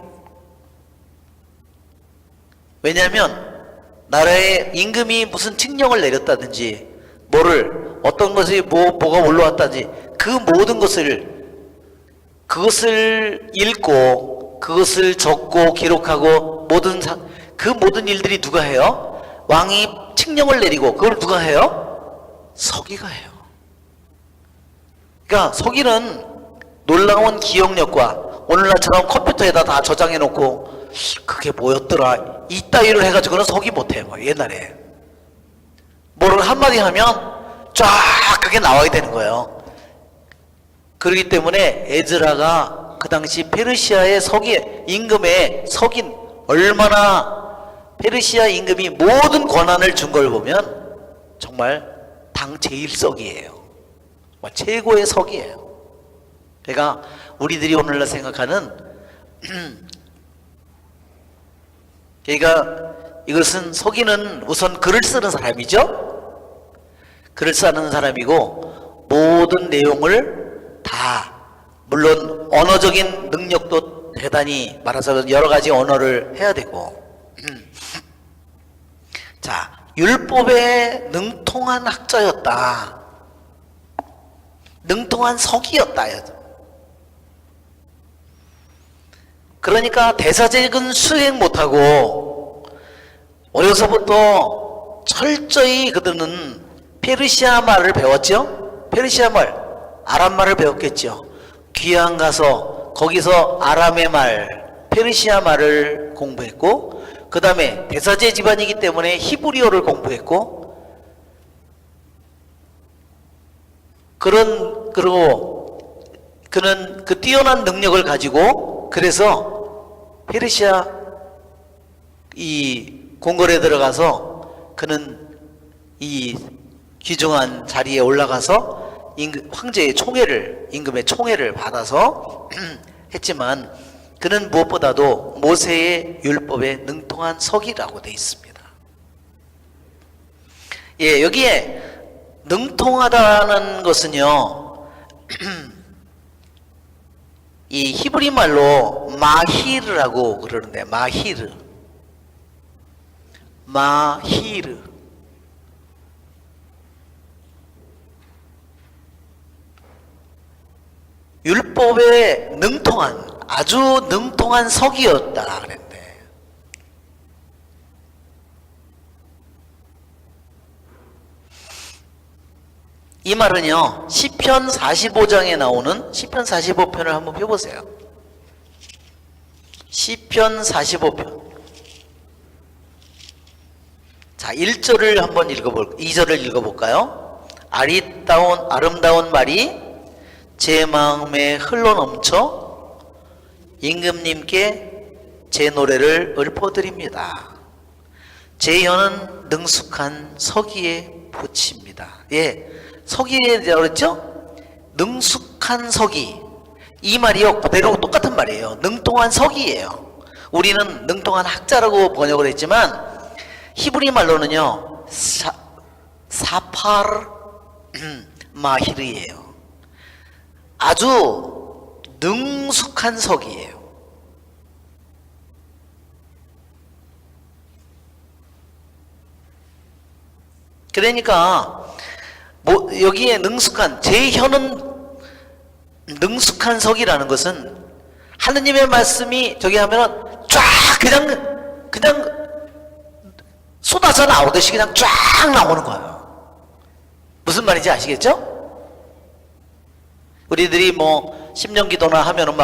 왜냐하면 나라의 임금이 무슨 칙령을 내렸다든지 어떤 것이 뭐가 올라왔다든지 그 모든 그것을 읽고 그것을 적고 기록하고 그 모든 일들이 누가 해요? 왕이 칙령을 내리고 그걸 누가 해요? 서기가 해요. 그러니까 서기는 놀라운 기억력과 오늘날처럼 컴퓨터에다 다 저장해 놓고 그게 뭐였더라 이따위를 해가지고는 서기 못해요. 옛날에 뭐를 한마디 하면 쫙 그게 나와야 되는 거예요. 그렇기 때문에 에즈라가 그 당시 페르시아의 임금의 서긴, 얼마나 페르시아 임금이 모든 권한을 준 걸 보면 정말 당 제일석이에요. 최고의 석이에요. 그러니까 우리들이 오늘날 생각하는 그러니까 이것은 서기는 우선 글을 쓰는 사람이죠. 글을 쓰는 사람이고 모든 내용을 다, 물론 언어적인 능력도 대단히 말하자면 여러 가지 언어를 해야 되고 자, 율법에 능통한 학자였다. 능통한 서기였다. 그러니까 대사직은 수행 못하고 어려서부터 철저히 그들은 페르시아 말을 배웠죠. 페르시아 말, 아람 말을 배웠겠죠. 귀양 가서 거기서 아람의 말, 페르시아 말을 공부했고, 그 다음에 대사제 집안이기 때문에 히브리어를 공부했고, 그리고 그는 그 뛰어난 능력을 가지고 그래서 페르시아 이 궁궐에 들어가서 그는 이 귀중한 자리에 올라가서 황제의 임금의 총애를 받아서 했지만 그는 무엇보다도 모세의 율법에 능통한 서기라고 되어 있습니다. 예, 여기에 능통하다는 것은요, 이 히브리 말로 마히르라고 그러는데, 마히르. 율법에 아주 능통한 서기였다 그랬는데, 이 말은요 시편 45장에 나오는 시편 45편을 한번 펴보세요. 시편 45편. 자, 1절을 한번 2절을 읽어볼까요? 아름다운 말이 제 마음에 흘러넘쳐 임금님께 제 노래를 읊어드립니다. 제 혀는 능숙한 서기에 붙입니다. 예, 서기에 대하여 그랬죠? 능숙한 서기. 이 말이요 그대로 똑같은 말이에요. 능통한 서기예요. 우리는 능통한 학자라고 번역을 했지만 히브리 말로는요 사파르 마히르예요. 아주 능숙한 서기예요. 그러니까 여기에 제 혀는 능숙한 석이라는 것은 하느님의 말씀이 저기 하면은 쫙 그냥 쏟아져 나오듯이 그냥 쫙 나오는 거예요. 무슨 말인지 아시겠죠? 우리들이 심령 기도나 하면은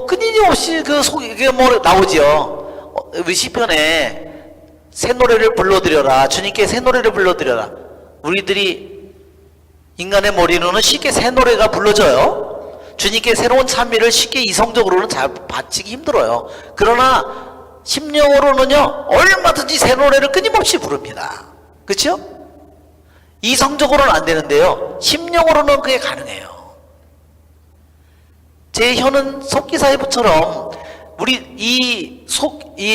끊임없이 그게 나오지요. 우리 시편에 새 노래를 불러드려라. 주님께 새 노래를 불러드려라. 우리들이 인간의 머리로는 쉽게 새 노래가 불러져요. 주님께 새로운 찬미를 쉽게 이성적으로는 잘 바치기 힘들어요. 그러나 심령으로는요, 얼마든지 새 노래를 끊임없이 부릅니다. 그렇죠? 이성적으로는 안 되는데요, 심령으로는 그게 가능해요. 제 혀는 속기사의부처럼 우리 이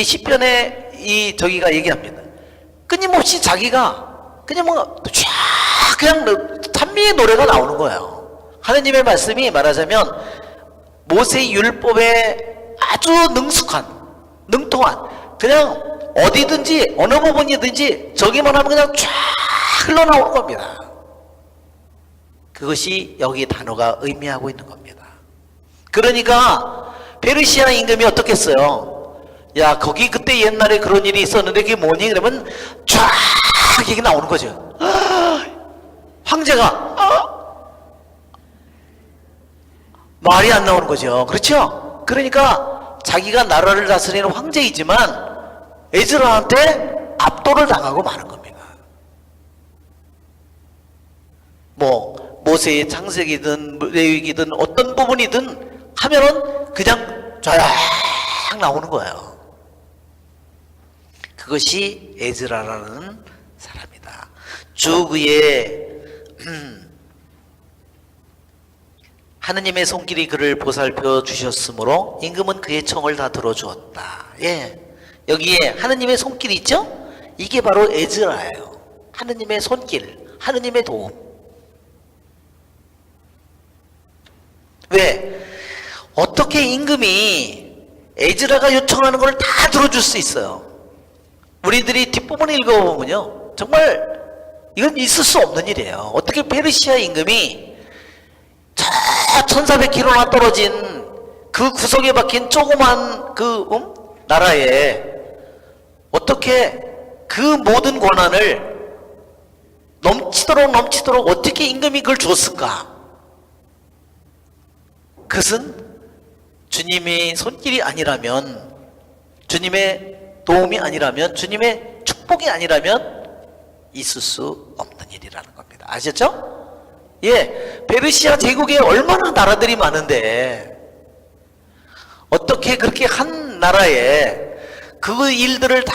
시편에 저기가 얘기합니다. 끊임없이 자기가 그냥 그냥 찬미의 노래가 나오는 거예요. 하느님의 말씀이 말하자면 모세의 율법에 아주 능통한 그냥 어디든지 어느 부분이든지 저기만 하면 그냥 쫙 흘러나오는 겁니다. 그것이 여기 단어가 의미하고 있는 겁니다. 그러니까 페르시아 임금이 어떻게 했어요? 야, 거기 그때 옛날에 그런 일이 있었는데 그게 뭐니? 그러면 쫙 얘기 나오는 거죠. 황제가 말이 안 나오는 거죠. 그렇죠? 그러니까 자기가 나라를 다스리는 황제이지만 에즈라한테 압도를 당하고 마는 겁니다. 모세의 창세기든 레위기든 어떤 부분이든 하면은 그냥 쫙 나오는 거예요. 그것이 에즈라라는 사람이다. 주 위에 하느님의 손길이 그를 보살펴 주셨으므로 임금은 그의 청을 다 들어주었다. 예, 여기에 하느님의 손길이 있죠? 이게 바로 에즈라예요. 하느님의 손길, 하느님의 도움. 왜? 어떻게 임금이 에즈라가 요청하는 걸 다 들어줄 수 있어요? 우리들이 뒷부분을 읽어보면요, 정말 이건 있을 수 없는 일이에요. 어떻게 페르시아 임금이 저 1400km나 떨어진 그 구석에 박힌 조그만 나라에 어떻게 그 모든 권한을 넘치도록 어떻게 임금이 그걸 줬을까? 그것은 주님의 손길이 아니라면, 주님의 도움이 아니라면, 주님의 축복이 아니라면 있을 수 없는 일이라는 겁니다. 아셨죠? 예, 페르시아 제국에 얼마나 나라들이 많은데 어떻게 그렇게 한 나라에 그 일들을 다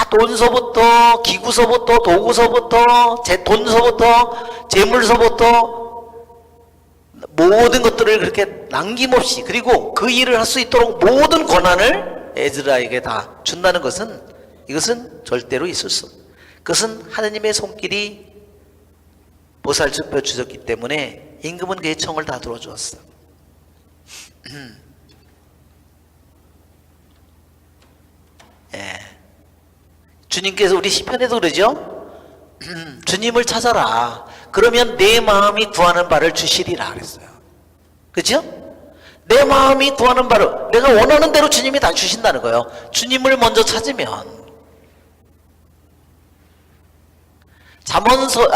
돈서부터 기구서부터 도구서부터 돈서부터 재물서부터 모든 것들을 그렇게 남김없이, 그리고 그 일을 할 수 있도록 모든 권한을 에즈라에게 다 준다는 것은, 이것은 절대로 있을 수 없어요. 그것은 하느님의 손길이 보살펴 주셨기 때문에 임금은 그의 청을 다 들어주었어. 예. 주님께서 우리 시편에도 그러죠? 주님을 찾아라. 그러면 내 마음이 구하는 바를 주시리라 그랬어요. 그렇죠? 내 마음이 구하는 바를, 내가 원하는 대로 주님이 다 주신다는 거예요. 주님을 먼저 찾으면. 잠언서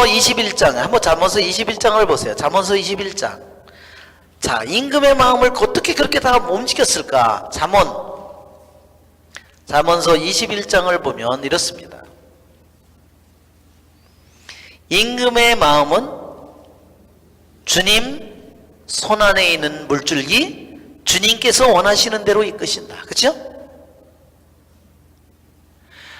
21장, 한번 잠언서 21장을 보세요. 잠언서 21장. 자, 임금의 마음을 어떻게 그렇게 다 움직였을까? 잠언서 21장을 보면 이렇습니다. 임금의 마음은 주님 손안에 있는 물줄기, 주님께서 원하시는 대로 이끄신다. 그렇죠?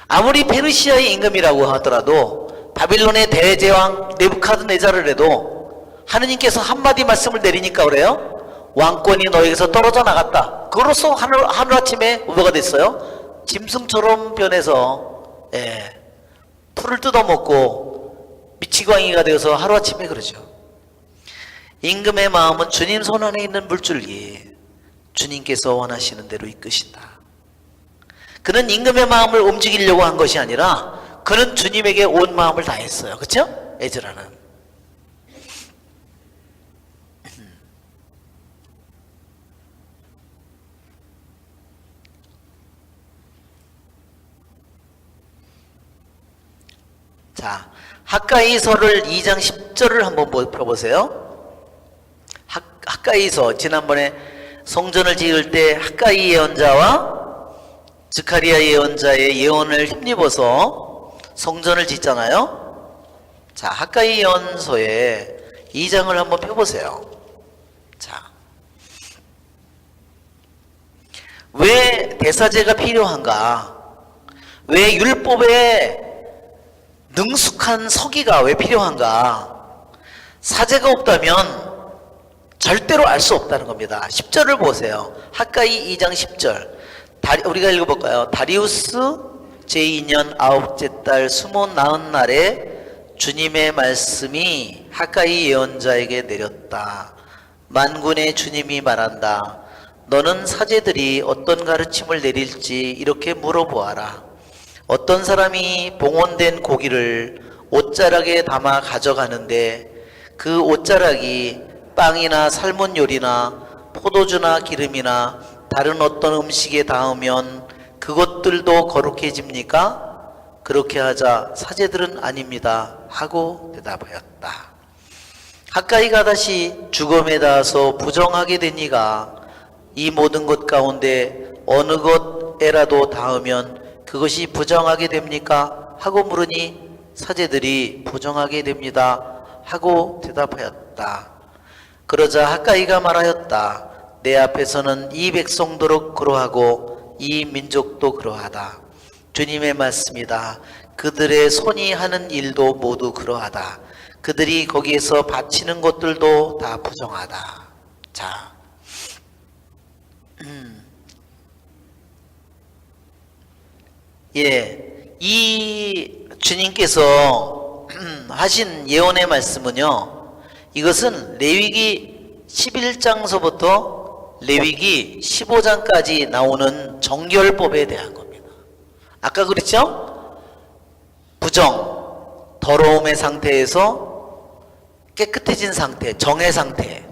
아무리 페르시아의 임금이라고 하더라도, 바빌론의 대제왕 네부카드네자를 해도 하느님께서 한마디 말씀을 내리니까 그래요. 왕권이 너에게서 떨어져 나갔다. 그로써 하루아침에 뭐가 됐어요? 짐승처럼 변해서 풀을 뜯어먹고 미치광이가 되어서 하루아침에 그러죠. 임금의 마음은 주님 손안에 있는 물줄기, 주님께서 원하시는 대로 이끄신다. 그는 임금의 마음을 움직이려고 한 것이 아니라 그는 주님에게 온 마음을 다했어요. 그렇죠? 에즈라는. 자, 학가이서를 2장 10절을 한번 펴보세요. 학가이서, 지난번에 성전을 지을 때 학가이 예언자와 스가랴 예언자의 예언을 힘입어서 성전을 짓잖아요. 자, 학가이 예언서의 2장을 한번 펴보세요. 자, 왜 대사제가 필요한가? 왜 율법에 능숙한 서기가 왜 필요한가? 사제가 없다면 절대로 알 수 없다는 겁니다. 10절을 보세요. 학가이 2장 10절. 우리가 읽어볼까요? 다리우스 제2년 9째 달 29날에 주님의 말씀이 학가이 예언자에게 내렸다. 만군의 주님이 말한다. 너는 사제들이 어떤 가르침을 내릴지 이렇게 물어보아라. 어떤 사람이 봉헌된 고기를 옷자락에 담아 가져가는데 그 옷자락이 빵이나 삶은 요리나 포도주나 기름이나 다른 어떤 음식에 닿으면 그것들도 거룩해집니까? 그렇게 하자 사제들은 아닙니다 하고 대답하였다. 학가이가 다시 죽음에 닿아서 부정하게 되니가 이 모든 것 가운데 어느 것에라도 닿으면 그것이 부정하게 됩니까? 하고 물으니 사제들이 부정하게 됩니다 하고 대답하였다. 그러자 학가이가 말하였다. 내 앞에서는 이 백성도록 그러하고 이 민족도 그러하다. 주님의 말씀이다. 그들의 손이 하는 일도 모두 그러하다. 그들이 거기에서 바치는 것들도 다 부정하다. 자, 예, 이 주님께서 하신 예언의 말씀은요, 이것은 레위기 11장서부터 레위기 15장까지 나오는 정결법에 대한 겁니다. 아까 그랬죠? 부정, 더러움의 상태에서 깨끗해진 상태, 정의 상태,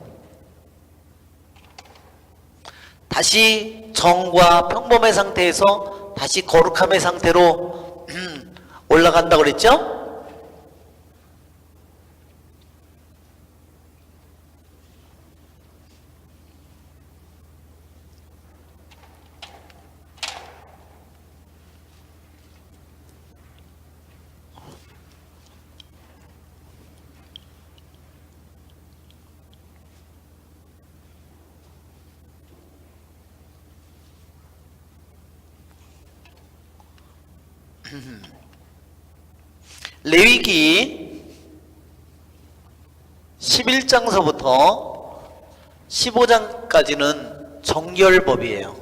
다시 정과 평범의 상태에서 다시 거룩함의 상태로 올라간다고 그랬죠? 레위기 11장서부터 15장까지는 정결법이에요.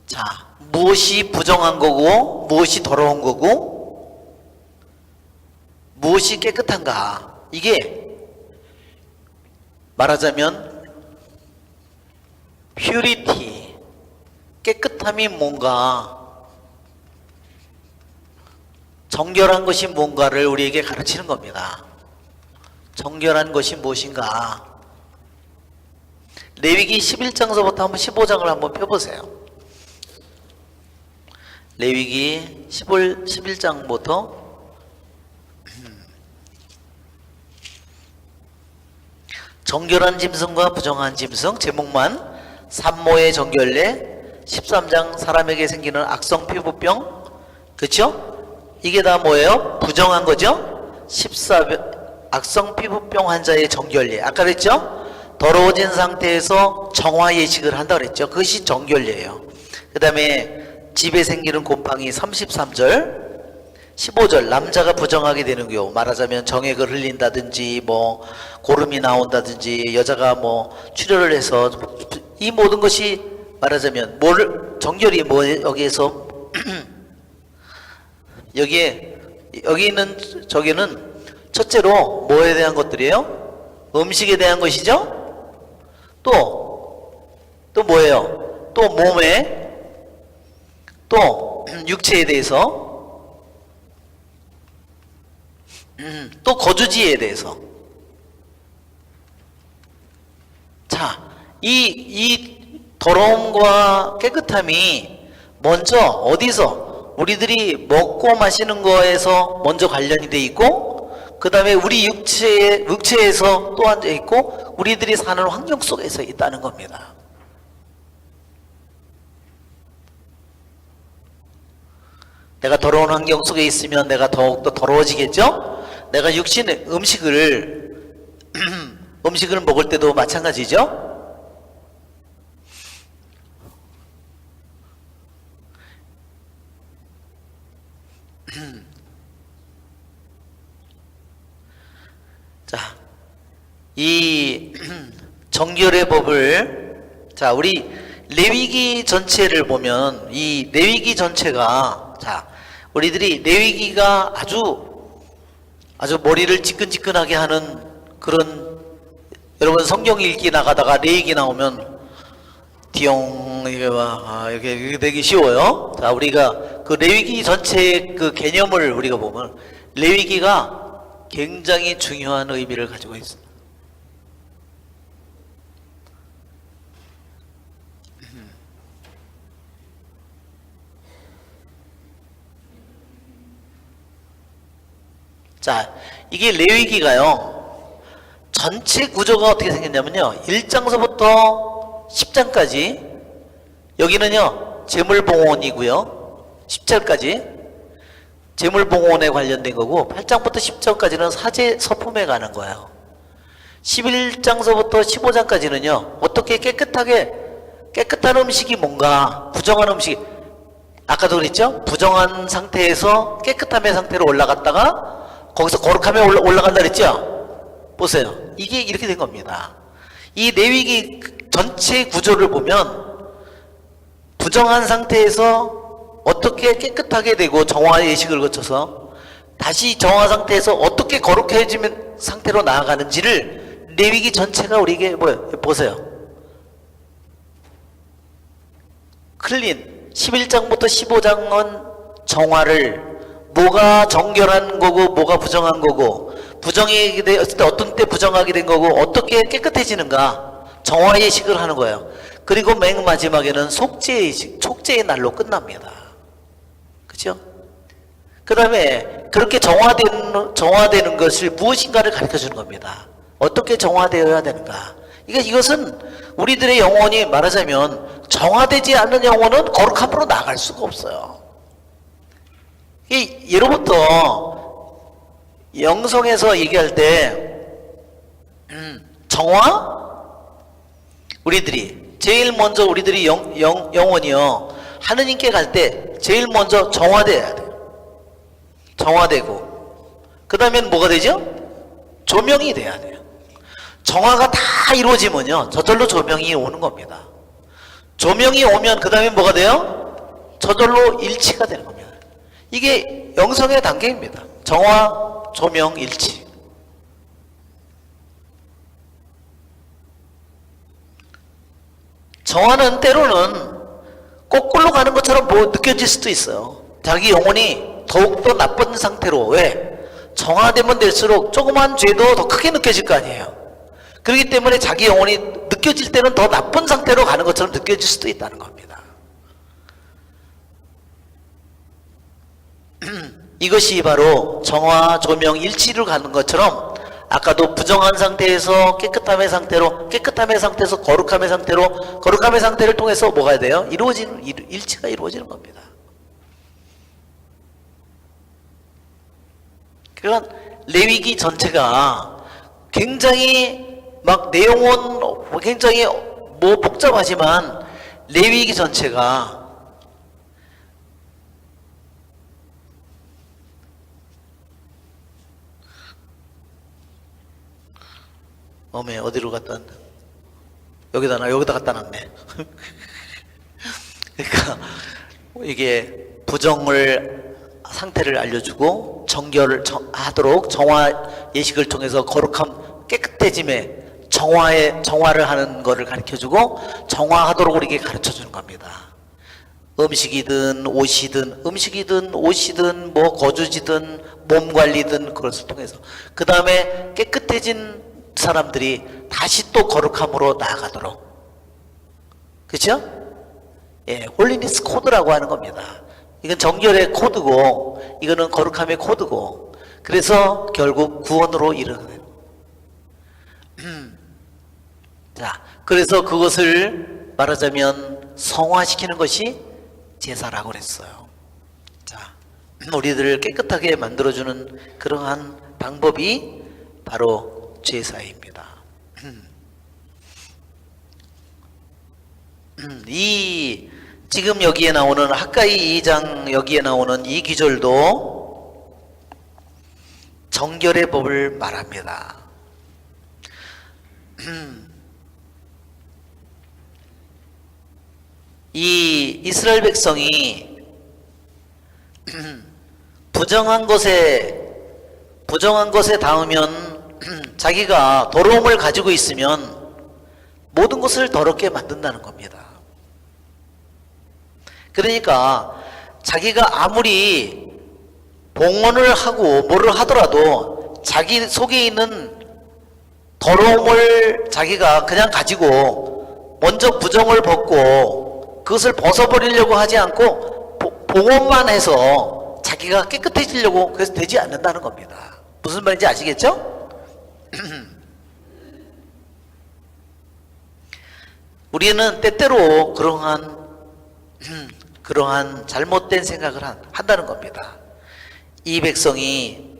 자, 무엇이 부정한 거고 무엇이 더러운 거고 무엇이 깨끗한가? 이게 말하자면 퓨리티, 깨끗함이 뭔가, 정결한 것이 뭔가를 우리에게 가르치는 겁니다. 정결한 것이 무엇인가? 레위기 11장서부터 한번 15장을 한번 펴보세요. 레위기 11장부터 정결한 짐승과 부정한 짐승, 제목만 산모의 정결례, 13장 사람에게 생기는 악성 피부병, 그렇죠? 이게 다 뭐예요? 부정한 거죠? 14 악성 피부병 환자의 정결례, 아까 그랬죠? 더러워진 상태에서 정화 예식을 한다 그랬죠? 그것이 정결례예요. 그 다음에 집에 생기는 곰팡이 33절, 15절 남자가 부정하게 되는 경우, 말하자면 정액을 흘린다든지 뭐 고름이 나온다든지 여자가 뭐 출혈을 해서, 이 모든 것이 말하자면 정결이 뭐 여기에서 여기 있는 저기는 첫째로 뭐에 대한 것들이에요? 음식에 대한 것이죠. 또 뭐예요? 또 몸에, 또 육체에 대해서, 또 거주지에 대해서. 자, 이 더러움과 깨끗함이 먼저 어디서, 우리들이 먹고 마시는 거에서 먼저 관련이 돼 있고, 그 다음에 우리 육체에서 또 앉아 있고, 우리들이 사는 환경 속에서 있다는 겁니다. 내가 더러운 환경 속에 있으면 내가 더욱더 더러워지겠죠? 내가 육신의 음식을 먹을 때도 마찬가지죠? 자, 이 정결의 법을, 자, 우리 레위기 전체를 보면 이 레위기 전체가, 자, 우리들이 레위기가 아주 머리를 지끈지끈하게 하는 그런, 여러분 성경 읽기 나가다가 레위기 나오면 띠용 이렇게 되기 쉬워요. 자, 우리가 그 레위기 전체의 그 개념을 우리가 보면 레위기가 굉장히 중요한 의미를 가지고 있습니다. 자, 이게 레위기가요, 전체 구조가 어떻게 생겼냐면요, 1장서부터 10장까지, 여기는요 재물봉헌이고요, 10절까지 재물봉헌에 관련된 거고, 8장부터 10장까지는 사제 서품에 가는 거예요. 11장서부터 15장까지는요 어떻게 깨끗한 음식이 뭔가, 부정한 음식이, 아까도 그랬죠? 부정한 상태에서 깨끗함의 상태로 올라갔다가 거기서 거룩함에 올라간다 그랬죠? 보세요, 이게 이렇게 된 겁니다. 이 레위기 전체 구조를 보면 부정한 상태에서 어떻게 깨끗하게 되고 정화 예식을 거쳐서 다시 정화 상태에서 어떻게 거룩해지면 상태로 나아가는지를 레위기 전체가 우리에게 뭐예요? 보세요. 클린 11장부터 15장은 정화를, 뭐가 정결한 거고 뭐가 부정한 거고, 부정이 되었을 때 어떤 때 부정하게 된 거고 어떻게 깨끗해지는가 정화 예식을 하는 거예요. 그리고 맨 마지막에는 속죄 예식, 속죄의 날로 끝납니다. 그죠? 그 다음에 그렇게 정화되는 것을 무엇인가를 가르쳐 주는 겁니다. 어떻게 정화되어야 되는가. 이것은 우리들의 영혼이, 말하자면 정화되지 않는 영혼은 거룩함으로 나아갈 수가 없어요. 예로부터 영성에서 얘기할 때 정화? 우리들이 제일 먼저 우리들이 영혼이요, 하느님께 갈 때 제일 먼저 정화돼야 돼요. 정화되고 그 다음엔 뭐가 되죠? 조명이 돼야 돼요. 정화가 다 이루어지면요 저절로 조명이 오는 겁니다. 조명이 오면 그 다음에 뭐가 돼요? 저절로 일치가 되는 겁니다. 이게 영성의 단계입니다. 정화, 조명, 일치. 정화는 때로는 거꾸로 가는 것처럼 느껴질 수도 있어요. 자기 영혼이 더욱더 나쁜 상태로, 왜? 정화되면 될수록 조그만 죄도 더 크게 느껴질 거 아니에요. 그렇기 때문에 자기 영혼이 느껴질 때는 더 나쁜 상태로 가는 것처럼 느껴질 수도 있다는 겁니다. 이것이 바로 정화, 조명, 일치를 가는 것처럼, 아까도 부정한 상태에서 깨끗함의 상태에서 거룩함의 상태로, 거룩함의 상태를 통해서 뭐가 돼요? 일치가 이루어지는 겁니다. 그러니까 레위기 전체가 굉장히 막 내용은 굉장히 복잡하지만 레위기 전체가 어디로 갖다 놨나? 여기다 갖다 놨네. 그러니까 이게 부정을 상태를 알려주고 정결을 하도록 정화 예식을 통해서 거룩함, 깨끗해짐에 정화를 하는 것을 가르쳐주고 정화하도록 우리에게 가르쳐주는 겁니다. 음식이든 옷이든 뭐 거주지든 몸 관리든 그것을 통해서 그 다음에 깨끗해진 사람들이 다시 또 거룩함으로 나아가도록, 그렇죠? 예, 홀리니스 코드라고 하는 겁니다. 이건 정결의 코드고 이거는 거룩함의 코드고, 그래서 결국 구원으로 이르게 돼요. 자, 그래서 그것을 말하자면 성화시키는 것이 제사라고 그랬어요. 자, 우리들을 깨끗하게 만들어주는 그러한 방법이 바로 제사입니다. 이 지금 여기에 나오는 학가이 2장 여기에 나오는 이 기절도 정결의 법을 말합니다. 이 이스라엘 백성이 부정한 것에 닿으면 자기가 더러움을 가지고 있으면 모든 것을 더럽게 만든다는 겁니다. 그러니까 자기가 아무리 봉헌을 하고 뭐를 하더라도 자기 속에 있는 더러움을 자기가 그냥 가지고 먼저 부정을 벗고 그것을 벗어버리려고 하지 않고 봉헌만 해서 자기가 깨끗해지려고 그래서 되지 않는다는 겁니다. 무슨 말인지 아시겠죠? 우리는 때때로 그러한 잘못된 생각을 한다는 겁니다. 이 백성이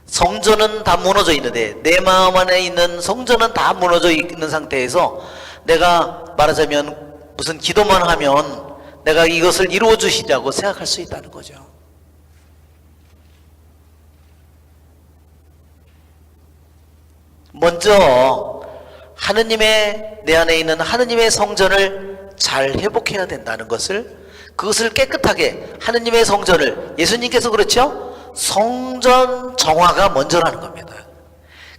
성전은 다 무너져 있는데 내 마음 안에 있는 성전은 다 무너져 있는 상태에서 내가 말하자면 무슨 기도만 하면 내가 이것을 이루어 주시려고 생각할 수 있다는 거죠. 먼저 내 안에 있는 하느님의 성전을 잘 회복해야 된다는 그것을 깨끗하게 하느님의 성전을 예수님께서 그렇죠? 성전 정화가 먼저라는 겁니다.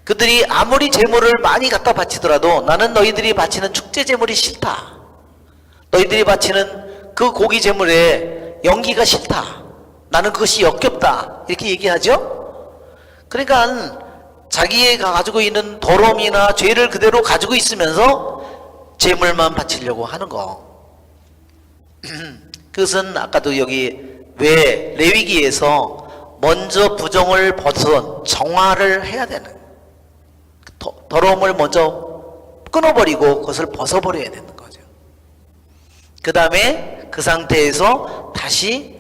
그들이 아무리 제물을 많이 갖다 바치더라도 나는 너희들이 바치는 축제 제물이 싫다. 너희들이 바치는 그 고기 제물에 연기가 싫다. 나는 그것이 역겹다. 이렇게 얘기하죠? 그러니까 자기가 가지고 있는 더러움이나 죄를 그대로 가지고 있으면서 제물만 바치려고 하는 거. 그것은 아까도 여기 왜 레위기에서 먼저 부정을 벗어 정화를 해야 되는 더러움을 먼저 끊어버리고 그것을 벗어버려야 되는 거죠. 그 다음에 그 상태에서 다시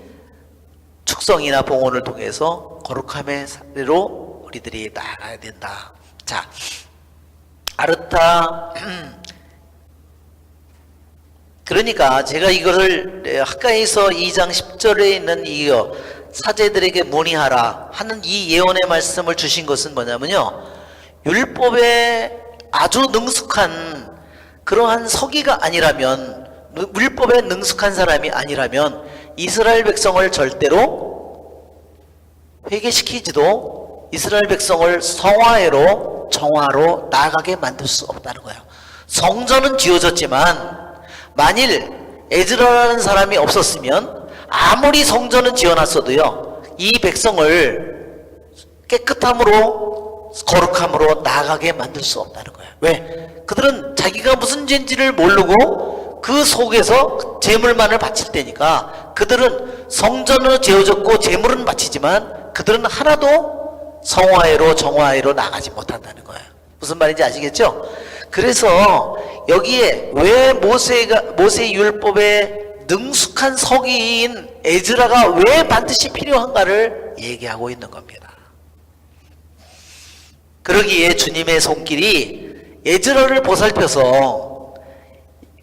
축성이나 봉헌을 통해서 거룩함의 사례로 우리들이 나아가야 된다. 자, 아르타 그러니까 제가 이거를 학가에서 2장 10절에 있는 이 사제들에게 문의하라 하는 이 예언의 말씀을 주신 것은 뭐냐면요, 율법에 아주 능숙한 그러한 서기가 아니라면, 율법에 능숙한 사람이 아니라면 이스라엘 백성을 절대로 회개시키지도 이스라엘 백성을 성화로 정화로 나아가게 만들 수 없다는 거예요. 성전은 지어졌지만 만일 에즈라라는 사람이 없었으면 아무리 성전은 지어놨어도요 이 백성을 깨끗함으로 거룩함으로 나아가게 만들 수 없다는 거예요. 왜? 그들은 자기가 무슨 죄인지를 모르고 그 속에서 제물만을 바칠 때니까. 그들은 성전은 지어졌고 제물은 바치지만 그들은 하나도 성화회로 정화회로 나가지 못한다는 거예요. 무슨 말인지 아시겠죠? 그래서 여기에 왜 모세 율법에 능숙한 서기인 에즈라가 왜 반드시 필요한가를 얘기하고 있는 겁니다. 그러기에 주님의 손길이 에즈라를 보살펴서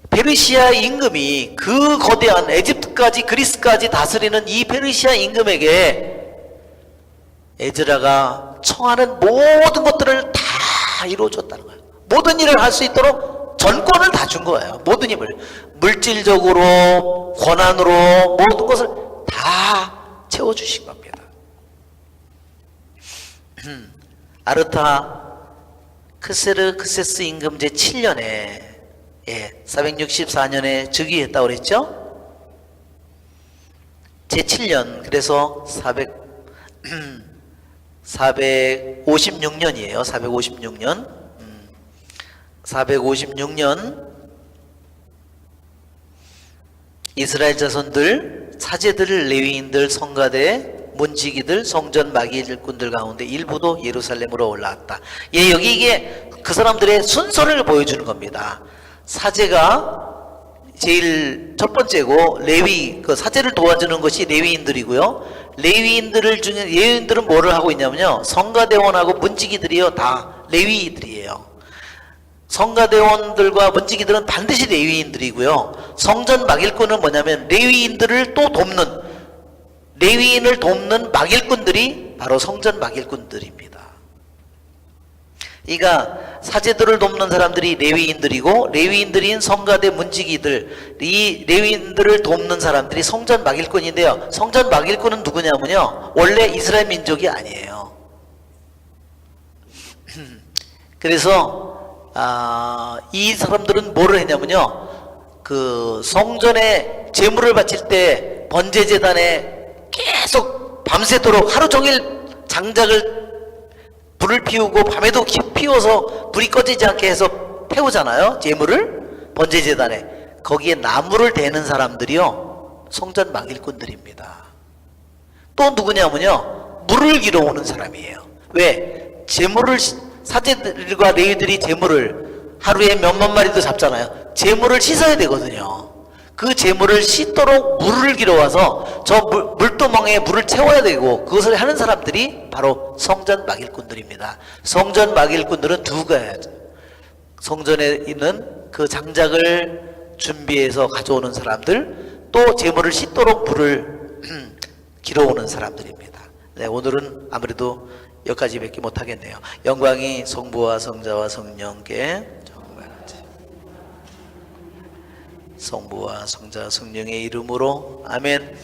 페르시아 임금이 그 거대한 에집트까지 그리스까지 다스리는 이 페르시아 임금에게 에즈라가 청하는 모든 것들을 다 이루어줬다는 거예요. 모든 일을 할 수 있도록 전권을 다 준 거예요. 모든 힘을 물질적으로 권한으로 모든 것을 다 채워주신 겁니다. 아르타크세르크세스 임금 제7년에 464년에 즉위했다고 그랬죠? 제7년, 그래서 456년이에요. 456년 이스라엘 자손들, 사제들, 레위인들, 성가대 문지기들 성전 마귀일꾼들 가운데 일부도 예루살렘으로 올라왔다. 예, 여기 이게 그 사람들의 순서를 보여주는 겁니다. 사제가 제일 첫 번째고, 레위, 그 사제를 도와주는 것이 레위인들이고요. 레위인들은 뭐를 하고 있냐면요, 성가대원하고 문지기들이요, 다 레위인들이에요. 성가대원들과 문지기들은 반드시 레위인들이고요. 성전 막일꾼은 뭐냐면 레위인들을 또 돕는, 레위인을 돕는 막일꾼들이 바로 성전 막일꾼들입니다. 그러니까 사제들을 돕는 사람들이 레위인들이고, 레위인들인 성가대 문지기들, 이 레위인들을 돕는 사람들이 성전 막일꾼인데요. 성전 막일꾼은 누구냐면요, 원래 이스라엘 민족이 아니에요. 그래서 이 사람들은 뭐를 했냐면요, 그 성전에 제물을 바칠 때 번제제단에 계속 밤새도록 하루 종일 장작을 불을 피우고, 밤에도 피워서 불이 꺼지지 않게 해서 태우잖아요, 제물을. 번제제단에 거기에 나무를 대는 사람들이요, 성전 막일꾼들입니다. 또 누구냐면요, 물을 기러 오는 사람이에요. 왜? 제물을, 사제들과 레위들이 제물을 하루에 몇만 마리도 잡잖아요. 제물을 씻어야 되거든요. 그 제물을 씻도록 물을 길어와서 저 물두멍에 물을 채워야 되고, 그것을 하는 사람들이 바로 성전 막일꾼들입니다. 성전 막일꾼들은 두 가지, 성전에 있는 그 장작을 준비해서 가져오는 사람들, 또 제물을 씻도록 물을 길어오는 사람들입니다. 네, 오늘은 아무래도 여기까지밖에 못하겠네요. 영광이 성부와 성자와 성령께, 성부와 성자 성령의 이름으로 아멘.